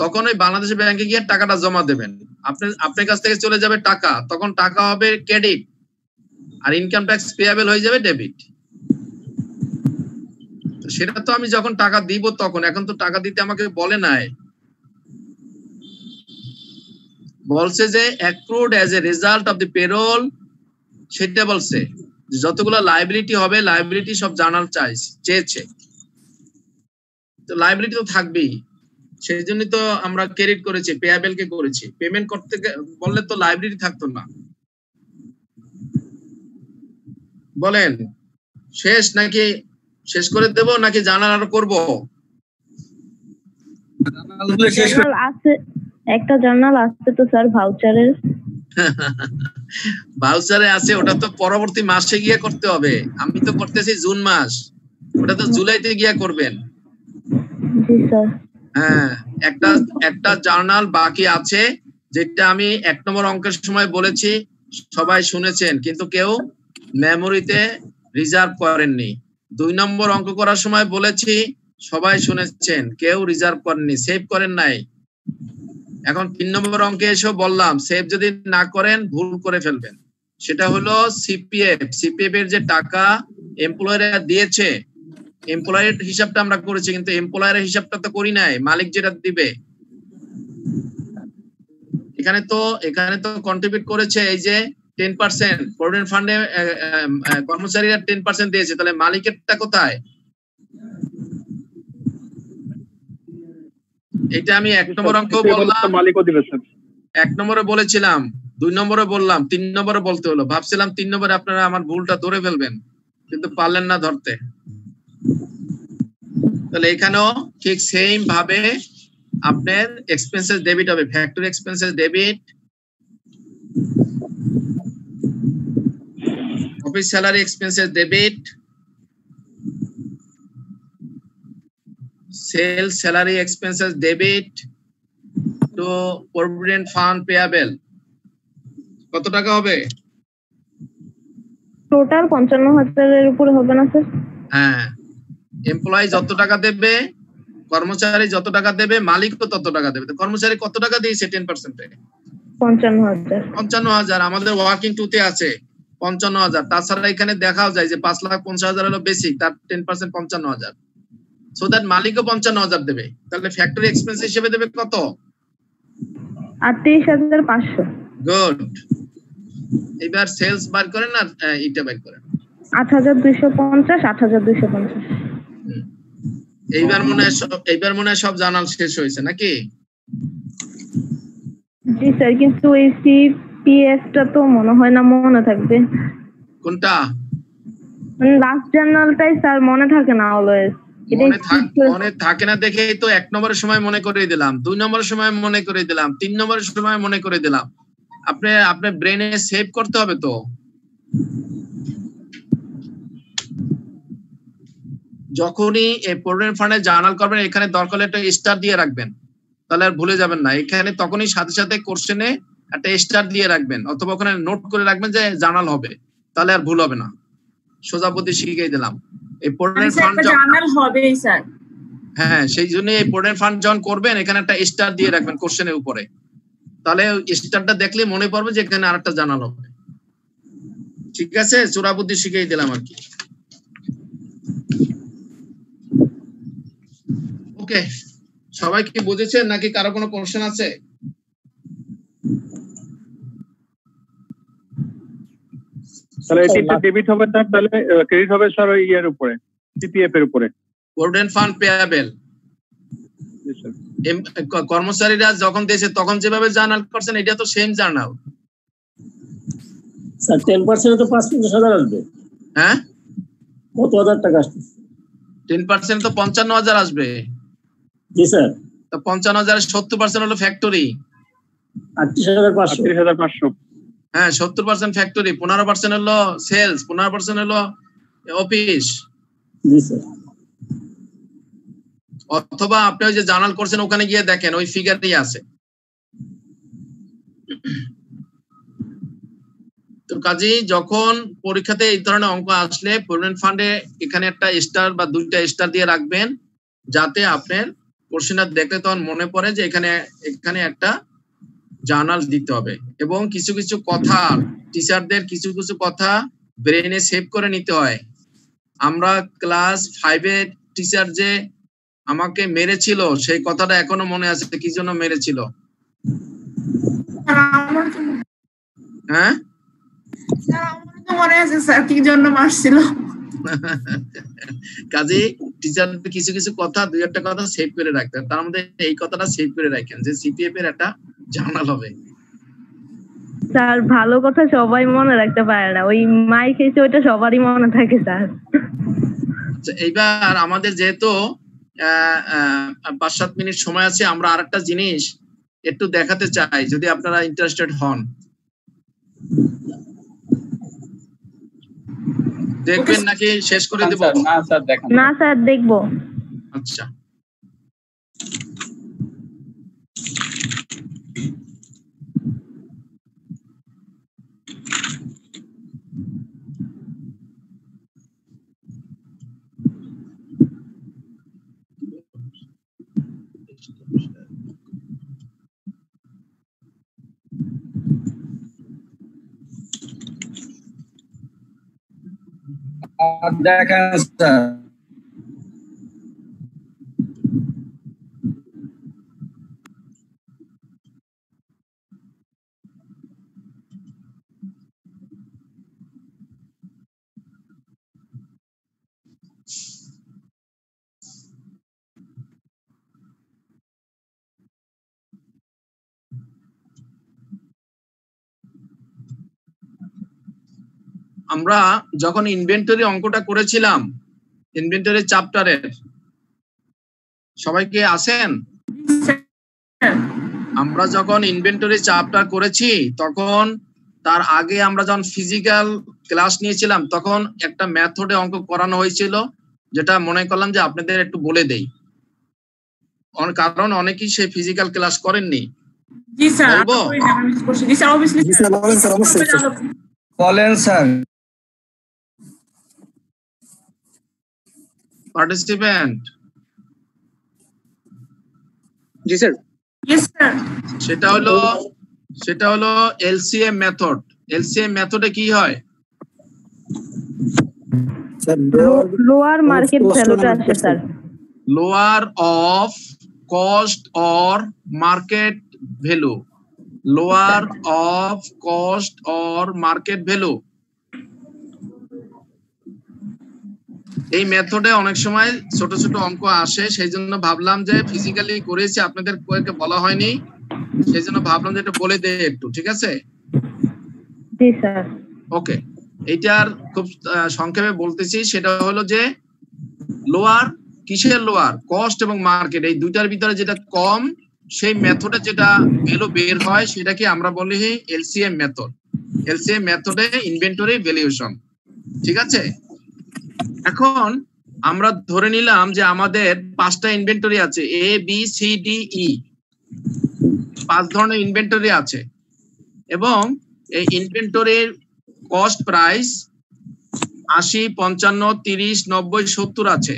তখন ওই বাংলাদেশ ব্যাংকে গিয়ে টাকাটা জমা দেবেন, আপনার কাছ থেকে চলে যাবে টাকা, তখন টাকা হবে ক্রেডিট আর ইনকাম ট্যাক্স পেয়াবেল হয়ে যাবে ডেবিট। সেটা তো আমি যখন টাকা দিব তখন, এখন তো টাকা দিতে আমাকে বলে নাই। বলছে যে accrued as a result of the payroll, সেটা বলছে যতগুলো লাইবিলিটি হবে লাইবিলিটি সব জার্নাল চেয়েছে, তো লাইবিলিটি তো থাকবেই, সেই জন্য তো আমরা ক্রেডিট করেছি, পেয়াবেল কে করেছি। পেমেন্ট করতে বললে তো লাইবিলিটি থাকতো না। বলেন শেষ নাকি শেষ করে দেব নাকি জার্নাল আরো করবো? আছে একটা জার্নাল আছে তো স্যার ভাউচারের। ভাউচারে আছে, ওটা তো পরবর্তী মাসে গিয়ে করতে হবে। আমি তো করতেছি জুন মাস, ওটা তো জুলাইতে গিয়ে করবেন। জি স্যার। হ্যাঁ একটা জার্নাল বাকি আছে, যেটা আমি 1 নম্বর অঙ্কের সময় বলেছি, সবাই শুনেছেন কিন্তু কেউ মেমোরিতে রিজার্ভ করেননি। 2 নম্বর অঙ্ক করার সময় বলেছি, সবাই শুনেছেন, কেউ রিজার্ভ করেননি, সেভ করেন নাই। এখন 3 নম্বর অঙ্কে এসে বললাম সেভ যদি না করেন ভুল করে ফেলবেন। সেটা হলো সিপিএফ এর যে টাকা এমপ্লয়াররা দিয়েছে, এমপ্লয়ের হিসাবটা আমরা করেছি কিন্তু এমপ্লয়ারের হিসাবটা তো করি নাই, মালিক যেটা দিবে। এখানে তো কন্ট্রিবিউট করেছে এই যে 10%, প্রভিডেন্ট ফান্ডে কর্মচারীরা 10% দিয়েছে, তাহলে মালিকেরটা কোথায়? এটা আমি 1 নম্বর অঙ্ক বললাম, মালিকও দিবে স্যার। 1 নম্বরে বলেছিলাম, 2 নম্বরে বললাম, 3 নম্বরে বলতে হলো। ভাবছিলাম 3 নম্বরে আপনারা আমার ভুলটা ধরে ফেলবেন, কিন্তু পারলেন না ধরতে। তাহলে এখানেও ঠিক সেম ভাবে আপনার এক্সপেন্সেস ডেবিট হবে, factory expenses debit, office salary expenses debit, sales salary expenses debit to provident fund payable. কত টাকা হবে? টোটাল 55,000 এর উপরে হবে না স্যার? হ্যাঁ, এমপ্লয়ি যত টাকা দেবে, কর্মচারী যত টাকা দেবে, মালিকও তত টাকা দেবে। তো কর্মচারী কত টাকা দিয়েছে 10%? 55,000। 55,000 আমাদের ওয়ার্কিং টুতে আছে 55,000। তাছাড়া এখানে দেখাও যায় যে 5,50,000 হলো বেসিক, তার 10% 55,000, সো দ্যাট মালিকও 55,000 দেবে। তাহলে ফ্যাক্টরি এক্সপেন্স হিসেবে দেবে কত? 38,500। গুড। এবার সেলস বার করেন না এটা বার করেন। 8,250, 8,250। এইবার মনে হয় সব জানাল শেষ হয়েছে নাকি? জি স্যার, কিন্তু এই পিএসটা তো মনে হয় না মনে থাকবে। কোনটা? লাস্ট জার্নালটাই স্যার মনে থাকে না অলওয়েজ। মনে থাকে না দেখেই তো 1 নম্বরের সময় মনে করে দিলাম, 2 নম্বরের সময় মনে করে দিলাম, 3 নম্বরের সময় মনে করে দিলাম। আপনি ব্রেনে সেভ করতে হবে তো। যখনই এই প্রভিডেন্ট ফান্ডে জার্নাল করবেন এখানে দরকার হলে একটা স্টার দিয়ে রাখবেন, তাহলে আর ভুলে যাবেন না। এখানে তখনই সাথে সাথে কোশ্চেনে একটা স্টার দিয়ে রাখবেন অথবা ওখানে নোট করে রাখবেন যে জার্নাল হবে, তাহলে আর ভুল হবে না। সোজা বুদ্ধি শিখিয়ে দিলাম। এই প্রভিডেন্ট ফান্ড জার্নাল হবেই স্যার। হ্যাঁ, সেই জন্য এই প্রভিডেন্ট ফান্ড যখন করবেন এখানে একটা স্টার দিয়ে রাখবেন কোশ্চেনের উপরে, তাহলে স্টারটা দেখলে মনে পড়বে যে এখানে আরেকটা জার্নাল হবে। ঠিক আছে, চোরা বুদ্ধি শিখিয়ে দিলাম আর কি। ওকে, সবাই কি বুঝেছেন নাকি কারো কোনো কোশ্চেন আছে? তাহলে এটিতে ডেবিট হবে স্যার, তাহলে ক্রেডিট হবে স্যার ওই ইয়ার উপরে, সিপিএফ এর উপরে, প্রভিডেন্ট ফান্ড পেয়াবেল। কর্মচারীরা যখন দিয়েছে তখন যেভাবে জার্নাল করছেন এটা তো সেম জার্নাল স্যার। 10% তো ৫-৫০,০০০ আসবে। হ্যাঁ, কত হাজার টাকা আসবে? 10% তো ৫৫,০০০ আসবে। জি স্যার। তো ৫৫,০০০ 70% হলো ফ্যাক্টরি, ৩৮,৫০০। হ্যাঁ 70% ফ্যাক্টরি, 15% হলো সেলস, 15% হলো অফিস। জি স্যার। অথবা আপনি ওই যে জার্নাল করছেন ওখানে গিয়ে দেখেন ওই ফিগারই আছে। তো কাজী যখন পরীক্ষাতে এই ধরনের অঙ্ক আসলে প্রভিডেন্ট ফান্ডে এখানে একটা স্টার বা 2টা স্টার দিয়ে রাখবেন, যাতে আপনার কোশ্চেনটা দেখলে তখন মনে পড়ে যে এখানে একটা জার্নাল দিতে হবে। এবং কিছু কিছু কথা টিচারদের কিছু কিছু কথা ব্রেনে সেভ করে নিতে হয়। আমরা ক্লাস 5-এর টিচার যে আমাকে মেরেছিল সেই কথাটা এখনো মনে আছে, কি জন্য মেরেছিল? হ্যাঁ মনে আছে স্যার, কি জন্য মারছিল। কাজে টিচারদের কিছু কিছু কথা 2-1টা কথা সেভ করে রাখতে, তার মধ্যে এই কথাটা সেভ করে রাখেন যে সিপিএফ এর একটা জার্নাল হবে। স্যার ভালো কথা সবাই মনে রাখতে পারে না, ওই মাইক এসে ওইটা সবারই মনে থাকে স্যার। আচ্ছা, এইবার আমাদের যেহেতু 5-7 মিনিট সময় আছে, আমরা আরেকটা জিনিস একটু দেখাতে চাই যদি আপনারা ইন্টারেস্টেড হন। দেখবেন নাকি শেষ করে দেব? না স্যার দেখেন। না স্যার দেখবো। আচ্ছা, দেখেন স্যার, আমরা যখন ইনভেন্টরি অঙ্কটা করেছিলাম, ইনভেন্টরি চ্যাপ্টারের সবাই কি আছেন? আমরা যখন ইনভেন্টরি চ্যাপ্টার করেছি তখন তার আগে আমরা যখন ফিজিক্যাল ক্লাস নিয়েছিলাম তখন একটা মেথডে অঙ্ক করানো হয়েছিল, যেটা মনে করলাম যে আপনাদের একটু বলে দেই, কারণ অনেকেই সেই ফিজিক্যাল ক্লাস করেননি। জি স্যার। বলবো? জি স্যার, অবভিয়াসলি বলেন স্যার। পার্টিসিপেন্ট? জি স্যার। Yes sir. সেটা হলো এলসিএম মেথড। এলসিএম মেথডে কি হয়? লোয়ার মার্কেট ভ্যালুটা আসে sir. Lower of cost or market value. Lower of cost or market value. এই মেথডে অনেক সময় ছোট ছোট অঙ্ক আসে, সেই জন্য ভাবলাম যে ফিজিক্যালি করেছি, আপনাদের কয়েকটা বলা হয়নি, সেই জন্য ভাবলাম যে এটা বলে দেয় একটু। ঠিক আছে, জি স্যার। ওকে, এটার খুব সংক্ষেপে বলতেছি, সেটা হলো যে লোয়ার, কিসের লোয়ার? কস্ট এবং মার্কেট, এই দুইটার ভিতরে যেটা কম সেই মেথডে যেটা ভ্যালু বের হয় সেটাকে আমরা বলি এলসিএম মেথড। এলসিএম মেথডে ইনভেন্টরি ভ্যালুয়েশন, ঠিক আছে? এখন আমরা ধরে নিলাম যে আমাদের 5টা ইনভেন্টরি আছে, A B C D E, 5 ধরনের ইনভেন্টরি আছে এবং এই ইনভেন্টরির কস্ট প্রাইস 80, 55, 30, 90, 70 আছে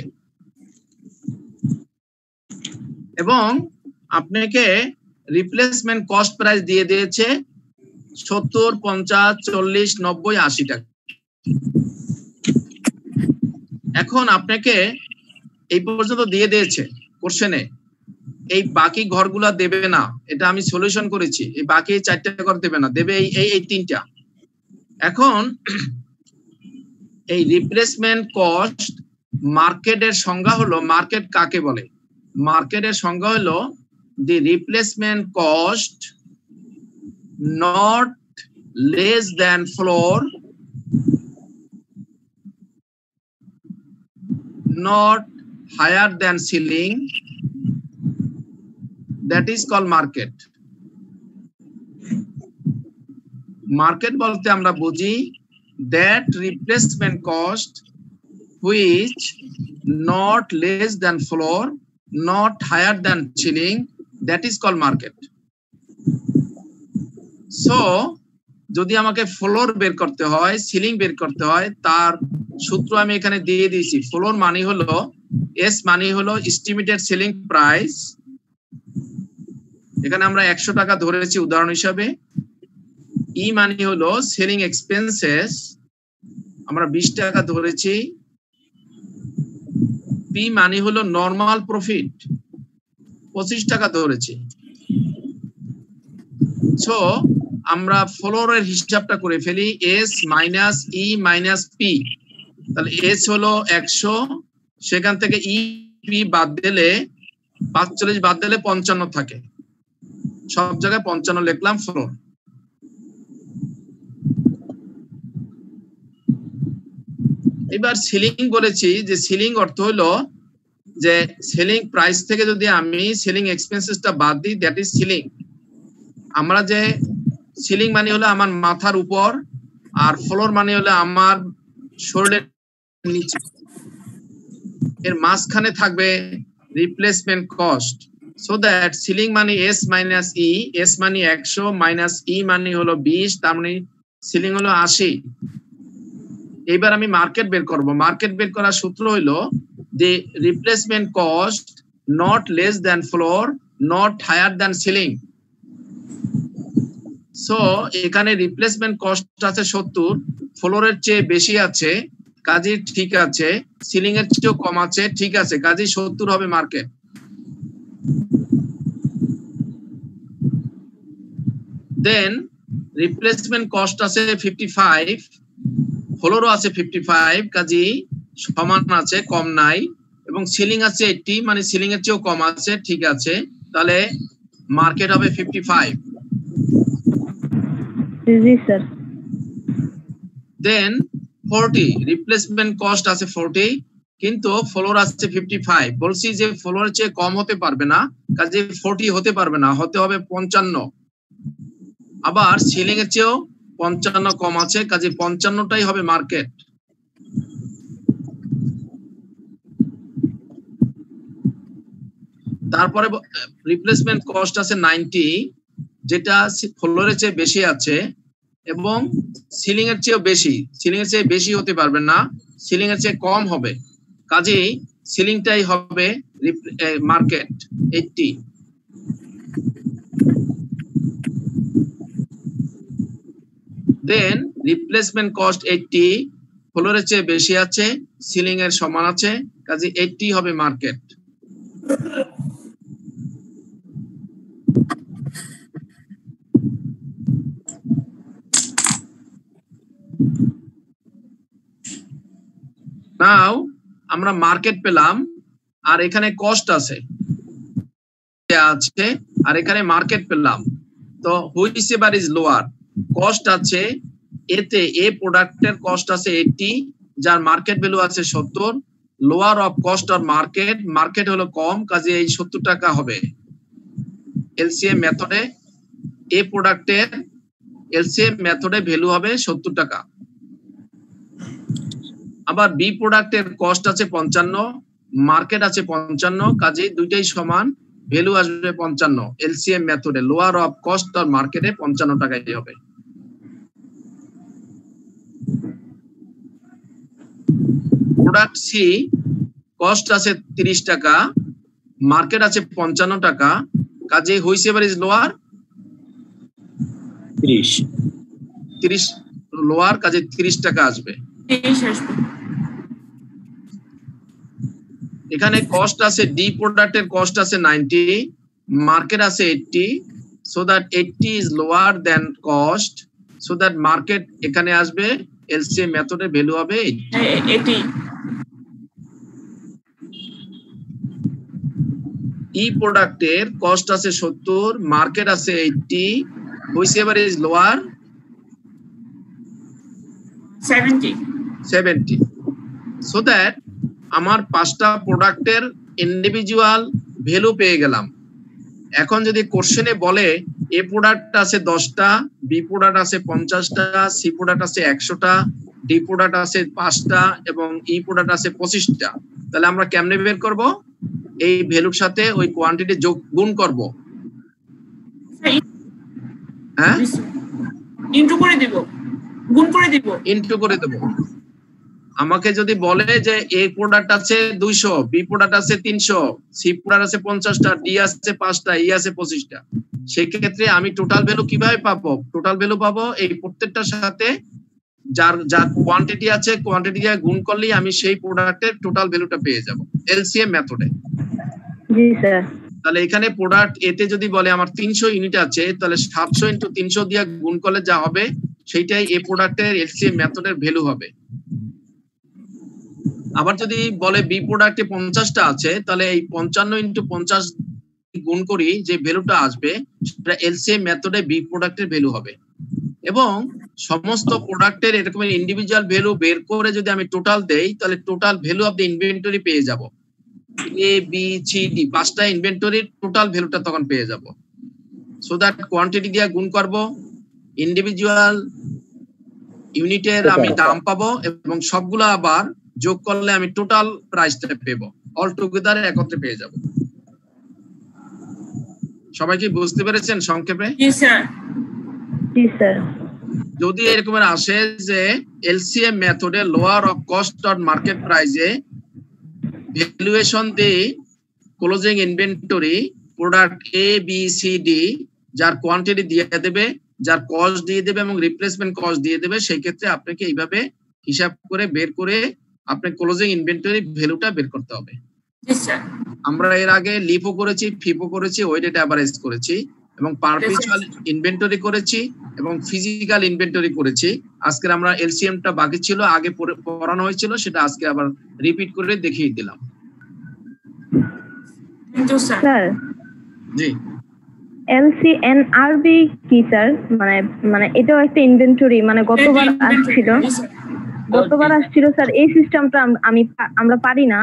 এবং আপনাকে রিপ্লেসমেন্ট কস্ট প্রাইস দিয়ে দিয়েছে 70, 50, 40, 90, 80 টাকা। এখন আপনাকে এই পর্যন্ত দিয়ে দিয়েছে কোশ্চেনে, এই বাকি ঘরগুলা দেবে না, এটা আমি সলিউশন করেছি, এই বাকি 4টা ঘর দেবে না, দেবে এই 3টা। এখন এই রিপ্লেসমেন্ট কস্ট মার্কেটের সংজ্ঞা হলো, মার্কেট কাকে বলে? মার্কেটের সংজ্ঞা হলো the replacement cost not less than floor, not higher than ceiling, that is called market. Market বলতে আমরা বুঝি that replacement cost which not less than floor, not higher than ceiling, that is called market. So যদি আমাকে ফ্লোর বের করতে হয়, সিলিং বের করতে হয়, তার সূত্র আমি এখানে দিয়ে দিয়েছি। ফ্লোর মানে হলো এস মানে হলো এস্টিমেটেড সেলিং প্রাইস, এখানে আমরা 100 টাকা ধরেছি উদাহরণ হিসাবে। ই মানে হলো সেলিং এক্সপেন্সেস, আমরা 20 টাকা ধরেছি। পি মানে হলো নরমাল প্রফিট, 25 টাকা ধরেছি। সো আমরা ফ্লোরের হিসাবটা করে ফেলি, S minus E minus P. তাহলে এস হলো 100, সেখান থেকে ই পি বাদ দিলে 45 বাদ দিলে 55 থাকে, সব জায়গায় 55 লিখলাম ফ্লোর। এবার সিলিং বলেছি, যে সিলিং অর্থ হলো যে সেলিং প্রাইস থেকে যদি আমি সেলিং এক্সপেন্সেসটা বাদ দিই, দ্যাট ইজ সিলিং। আমরা যে সিলিং মানে হলো আমার মাথার উপর, আর ফ্লোর মানে হলো আমার শরীরের নিচে, এর মাঝখানে থাকবে replacement cost. So that ceiling মানে এস মাইনাস ই, এস মানে 100 মাইনাস ই মানে হলো 20, তার মানে সিলিং হলো 80। এইবার আমি মার্কেট বের করব। মার্কেট বের করার সূত্র হলো the replacement cost not less than floor, not higher than ceiling. So এখানে রিপ্লেসমেন্ট কস্ট আছে 70, ফ্লোরের চেয়ে বেশি আছে, কাজে ঠিক আছে, সিলিং এর চেয়েও কম আছে, ঠিক আছে, কাজে 70 হবে মার্কেট। দেন রিপ্লেসমেন্ট কস্ট আছে 55, ফ্লোরও আছে 55, কাজে সমান আছে, কম নাই, এবং সিলিং আছে 80, মানে সিলিং এর চেয়েও কম আছে, ঠিক আছে, তাহলে মার্কেট হবে 55। জি স্যার। দেন 40, রিপ্লেসমেন্ট কস্ট আছে 40, কিন্তু ফ্লোর আছে 55। বলছি যে ফ্লোরের চেয়ে কম হতে পারবে না, কাজে 40 হতে পারবে না, হতে হবে 55। আবার সিলিং এর চেয়েও 55 কম আছে, কাজে 55টাই হবে মার্কেট। তারপরে রিপ্লেসমেন্ট কস্ট আছে 90, যেটা ফ্লোরের চেয়ে বেশি আছে এবং সিলিং এর চেয়েও বেশি, সিলিং এর চেয়ে বেশি হতে পারবে না, সিলিং এর চেয়ে কম হবে, কাজেই সিলিংটাই হবে মার্কেট 80। দেন রিপ্লেসমেন্ট কস্ট 80, ফ্লোরের চেয়ে বেশি আছে, সিলিং এর সমান আছে, কাজে 80 হবে মার্কেট। নাও আমরা মার্কেট পেলাম, আর এখানে কস্ট আছে, আর এখানে মার্কেট পেলাম। তো which ever is lower? Cost আছে এতে এ প্রোডাক্টের কস্ট আছে 80, যার মার্কেট ভ্যালু আছে 70, lower of cost or market, market হলো কম, কাজে এই 70 টাকা হবে। এলসিএম মেথডে এ প্রোডাক্টের এলসিএম মেথডে ভ্যালু হবে 70 টাকা। আবার বি প্রোডাক্টের কস্ট আছে 55, মার্কেট আছে 55, কাজে দুইটাই সমান, ভ্যালু আসবে 55। এলসিএম মেথডে লোয়ার অফ কস্ট অর মার্কেটে 55 টাকাই হবে। প্রোডাক্ট সি কস্ট আছে 30 টাকা, মার্কেট আছে 55 টাকা, কাজে which ever is lower 30 lower, কাজে 30 টাকা আসবে। এখানে কস্ট আছে ডি প্রোডাক্টের কস্ট আছে 90, মার্কেট আছে 80, so that 80 is lower than cost, so that market এখানে আসবে, এলসিএম মেথডের ভ্যালু হবে 80। ই প্রোডাক্টের কস্ট আছে 70, মার্কেট আছে 80, which ever is lower 70, so that আমার 5টা প্রোডাক্টের ইন্ডিভিজুয়াল ভ্যালু পেয়ে গেলাম। এখন যদি কোশ্চেনে বলে এ প্রোডাক্ট আছে 10টা, বি প্রোডাক্ট আছে 50টা, সি প্রোডাক্ট আছে 100টা, ডি প্রোডাক্ট আছে 5টা এবং ই প্রোডাক্ট আছে 25টা, তাহলে আমরা কেমনে বের করব? এই ভ্যালুর সাথে ওই কোয়ান্টিটি যোগ গুণ করব। হ্যাঁ, ইনটু করে দিব, গুণ করে দিব, ইনটু করে দেব। আমাকে যদি বলে যে এ প্রোডাক্ট আছে 200, বি প্রোডাক্ট আছে 300, সি প্রোডাক্ট আছে 50টা, ডি আছে 5টা, ই আছে 25টা, সেই ক্ষেত্রে আমি টোটাল ভ্যালু কিভাবে পাবো? টোটাল ভ্যালু পাবো এই প্রত্যেকটার সাথে যার যার কোয়ান্টিটি আছে, কোয়ান্টিটি দিয়ে গুণ করলেই আমি সেই প্রোডাক্টের টোটাল ভ্যালুটা পেয়ে যাব এলসিএম মেথডে। জি স্যার। তাহলে এখানে প্রোডাক্ট এতে যদি বলে আমার 300 ইউনিট আছে, তাহলে 700 × 300 দিয়ে গুণ করলে যা হবে সেইটাই এই প্রোডাক্টের এলসিএম মেথডের ভ্যালু হবে। আবার যদি বলে বি প্রোডাক্টে 50টা আছে, তাহলে এই 55 × 50 গুণ করি যে ভ্যালুটা আসবে সেটা এলসিএম মেথডে বি প্রোডাক্টের ভ্যালু হবে। এবং সমস্ত প্রোডাক্টের এরকম ইন্ডিভিজুয়াল ভ্যালু বের করে যদি আমি টোটাল দেই, তাহলে total value of the inventory পেয়ে যাব। এ বি সি ডি 5টা ইনভেন্টরির টোটাল ভ্যালুটা তখন পেয়ে যাব। সো দ্যাট কোয়ান্টিটি দিয়ে গুণ করব, ইন্ডিভিজুয়াল ইউনিটের আমি দাম পাবো এবং সবগুলো আবার যোগ করলে আমি টোটাল প্রাইসটা পেবো, অল টুগেদার একত্রে পেয়ে যাব। সবাই কি বুঝতে পেরেছেন সংক্ষেপে? জি স্যার। জি স্যার। যদি এরকমের আসে যে এলসিএম মেথডে lower of cost or market প্রাইসে valuation the closing inventory product A B C D, যার কোয়ান্টিটি দিয়ে দেবে, যার কস্ট দিয়ে দেবে এবং রিপ্লেসমেন্ট কস্ট দিয়ে দেবে, সেই ক্ষেত্রে আপনাকে এইভাবে হিসাব করে বের করে আপনি ক্লোজিং ইনভেন্টরি ভ্যালুটা বের করতে হবে। আমরা এর আগে লিপও করেছি, ফিপও করেছি, ওয়েটেড অ্যাভারেজ করেছি এবং পারপিচুয়াল ইনভেন্টরি করেছি এবং ফিজিক্যাল ইনভেন্টরি করেছি। আজকে আমরা এলসিএমটা বাকি ছিল, আগে পড়ানো হয়েছিল, সেটা আজকে আবার রিপিট করে দেখিয়ে দিলাম। স্যার জি, এলসিএনআরবি কি স্যার? মানে এটাও একটা ইনভেন্টরি, মানে গতবার আসছিল স্যার, এই সিস্টেমটা আমরা পারি না।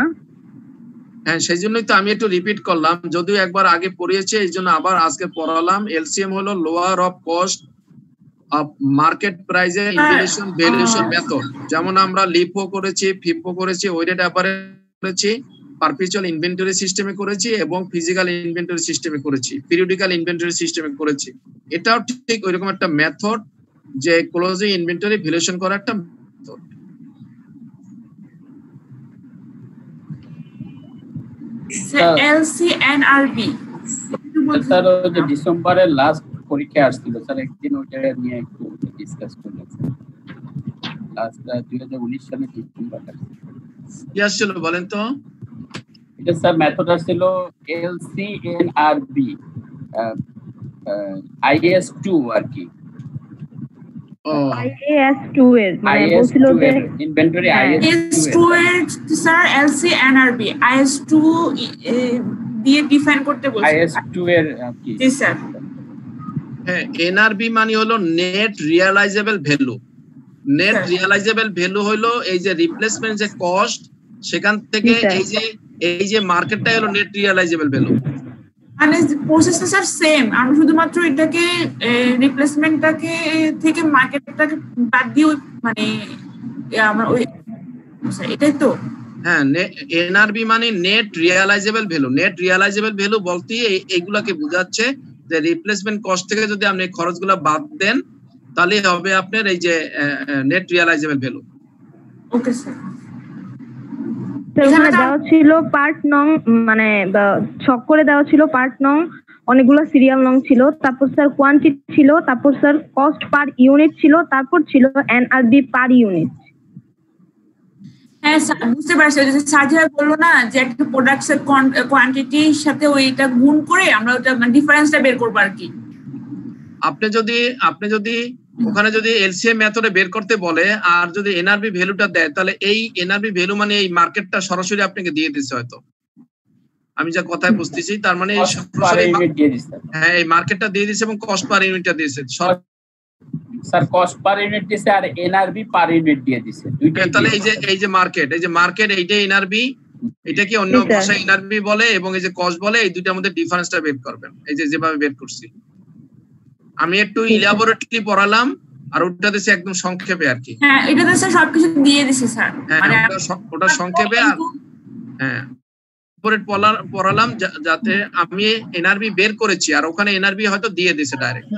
হ্যাঁ, সেই জন্যই তো আমি একটু রিপিট করলাম, যদিও একবার আগে পড়িয়েছে এই জন্য আবার আজকে পড়ালাম। এলসিএম হলো lower of cost of market প্রাইসে ইনফ্লেশন ভ্যালুয়েশন মেথড। যেমন আমরা লিপও করেছি, ফিপও করেছি, ওয়েটেড অ্যাভারেজ করেছি, পারপিচুয়াল ইনভেন্টরি সিস্টেমে করেছি এবং ফিজিক্যাল ইনভেন্টরি সিস্টেমে করেছি, পিরিয়ডিক্যাল ইনভেন্টরি সিস্টেমে করেছি। এটাও ঠিক ওইরকম একটা মেথড যে ক্লোজিং ইনভেন্টরি ভ্যালুয়েশন করার একটা মেথড। এলসিএনআরবি স্যার ওই যে ডিসেম্বরের লাস্ট পরীক্ষা আসছিল স্যার, একদিন ওটা নিয়ে একটু ডিসকাস করলাম লাস্ট 2019 সালে ডিসেম্বরে। কি আসছিল বলেন তো? এটা স্যার মেথড আসছিল এলসিএনআরবি IS2 আর কি। IS2 এর মানে বলছিল যে ইনভেন্টরি IS2 এর স্যার এলসিএনআরবি IS2 দিয়ে ডিফাইন করতে বলছে। IS2 এর কি? জি স্যার। হ্যাঁ, এনআরবি মানে হলো নেট রিয়ালাইজেবল ভ্যালু। নেট রিয়ালাইজেবল ভ্যালু হলো এই যে রিপ্লেসমেন্ট যে কস্ট সেখান থেকে এই যে মার্কেটটা হলো নেট রিয়ালাইজেবল ভ্যালু। মানে প্রসেসটা স্যার সেম, আমরা শুধুমাত্র এটাকে রিপ্লেসমেন্টটাকে থেকে মার্কেটটাকে বাদ দিয়ে মানে আমরা ওই এটাই তো। হ্যাঁ, এনআরবি মানে নেট রিয়ালাইজেবল ভ্যালু। নেট রিয়ালাইজেবল ভ্যালু বলতে এইগুলাকে বোঝাচ্ছে যে রিপ্লেসমেন্ট কস্ট থেকে যদি আপনি খরচগুলো বাদ দেন তাহলে হবে আপনার এই যে নেট রিয়ালাইজেবল ভ্যালু। Okay sir. এখানে দেওয়া ছিল পার্ট নং, মানে ছক করে দেওয়া ছিল পার্ট নং, অনেকগুলো সিরিয়াল নং ছিল, তারপর স্যার কোয়ান্টিটি ছিল, তারপর স্যার কস্ট পার ইউনিট ছিল, তারপর ছিল এনআরবি পার ইউনিট। হ্যাঁ স্যার বুঝতে পারছি, স্যার যেভাবে বললো না যে একটা প্রোডাক্টের কোয়ান্টিটির সাথে ওইটা গুণ করে আমরা ওটা ডিফারেন্সটা বের করবো আর কি। আপনি যদি ওখানে যদি এলসিএম মেথডে বের করতে বলে আর যদি এনআরবি ভ্যালুটা দেয় তাহলে এই এনআরবি ভ্যালু মানে এই মার্কেটটা সরাসরি আপনাকে দিয়ে দিচ্ছে হয়তো, আমি যা কথায় বুঝতেছি তার মানে এই সরাসরি হ্যাঁ এই মার্কেটটা দিয়ে দিচ্ছে এবং কস্ট পার ইউনিটটা দিয়েছে। স্যার কস্ট পার ইউনিট দিয়েছে আর এনআরবি পার ইউনিট দিয়ে দিয়েছে দুইটা। তাহলে এই যে মার্কেট এইটা এনআরবি, এটা কি অন্য ভাষায় এনআরবি বলে এবং এই যে কস্ট বলে, এই দুইটার মধ্যে ডিফারেন্সটা বের করবেন এই যে যেভাবে বের করছি আমি। একটু ইলাবোরেটলি পড়ালাম আর ওটা দিছে একদম সংক্ষেপে আর কি। হ্যাঁ এটাতে স্যার সবকিছু দিয়ে দিছে স্যার, মানে ওটা সংক্ষেপে আর হ্যাঁ পড়ালাম যাতে আমি এনআরবি বের করেছি আর ওখানে এনআরবি হয়তো দিয়ে দিছে ডাইরেক্ট।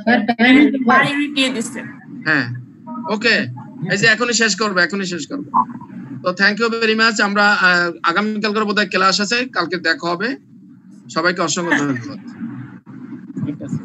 হ্যাঁ ওকে, এই যে এখনই শেষ করবো। তো থ্যাংক ইউ ভেরি মাচ। আমরা আগামীকালকের বোধহয় ক্লাস আছে, কালকে দেখা হবে। সবাইকে অসংখ্য ধন্যবাদ। ঠিক আছে।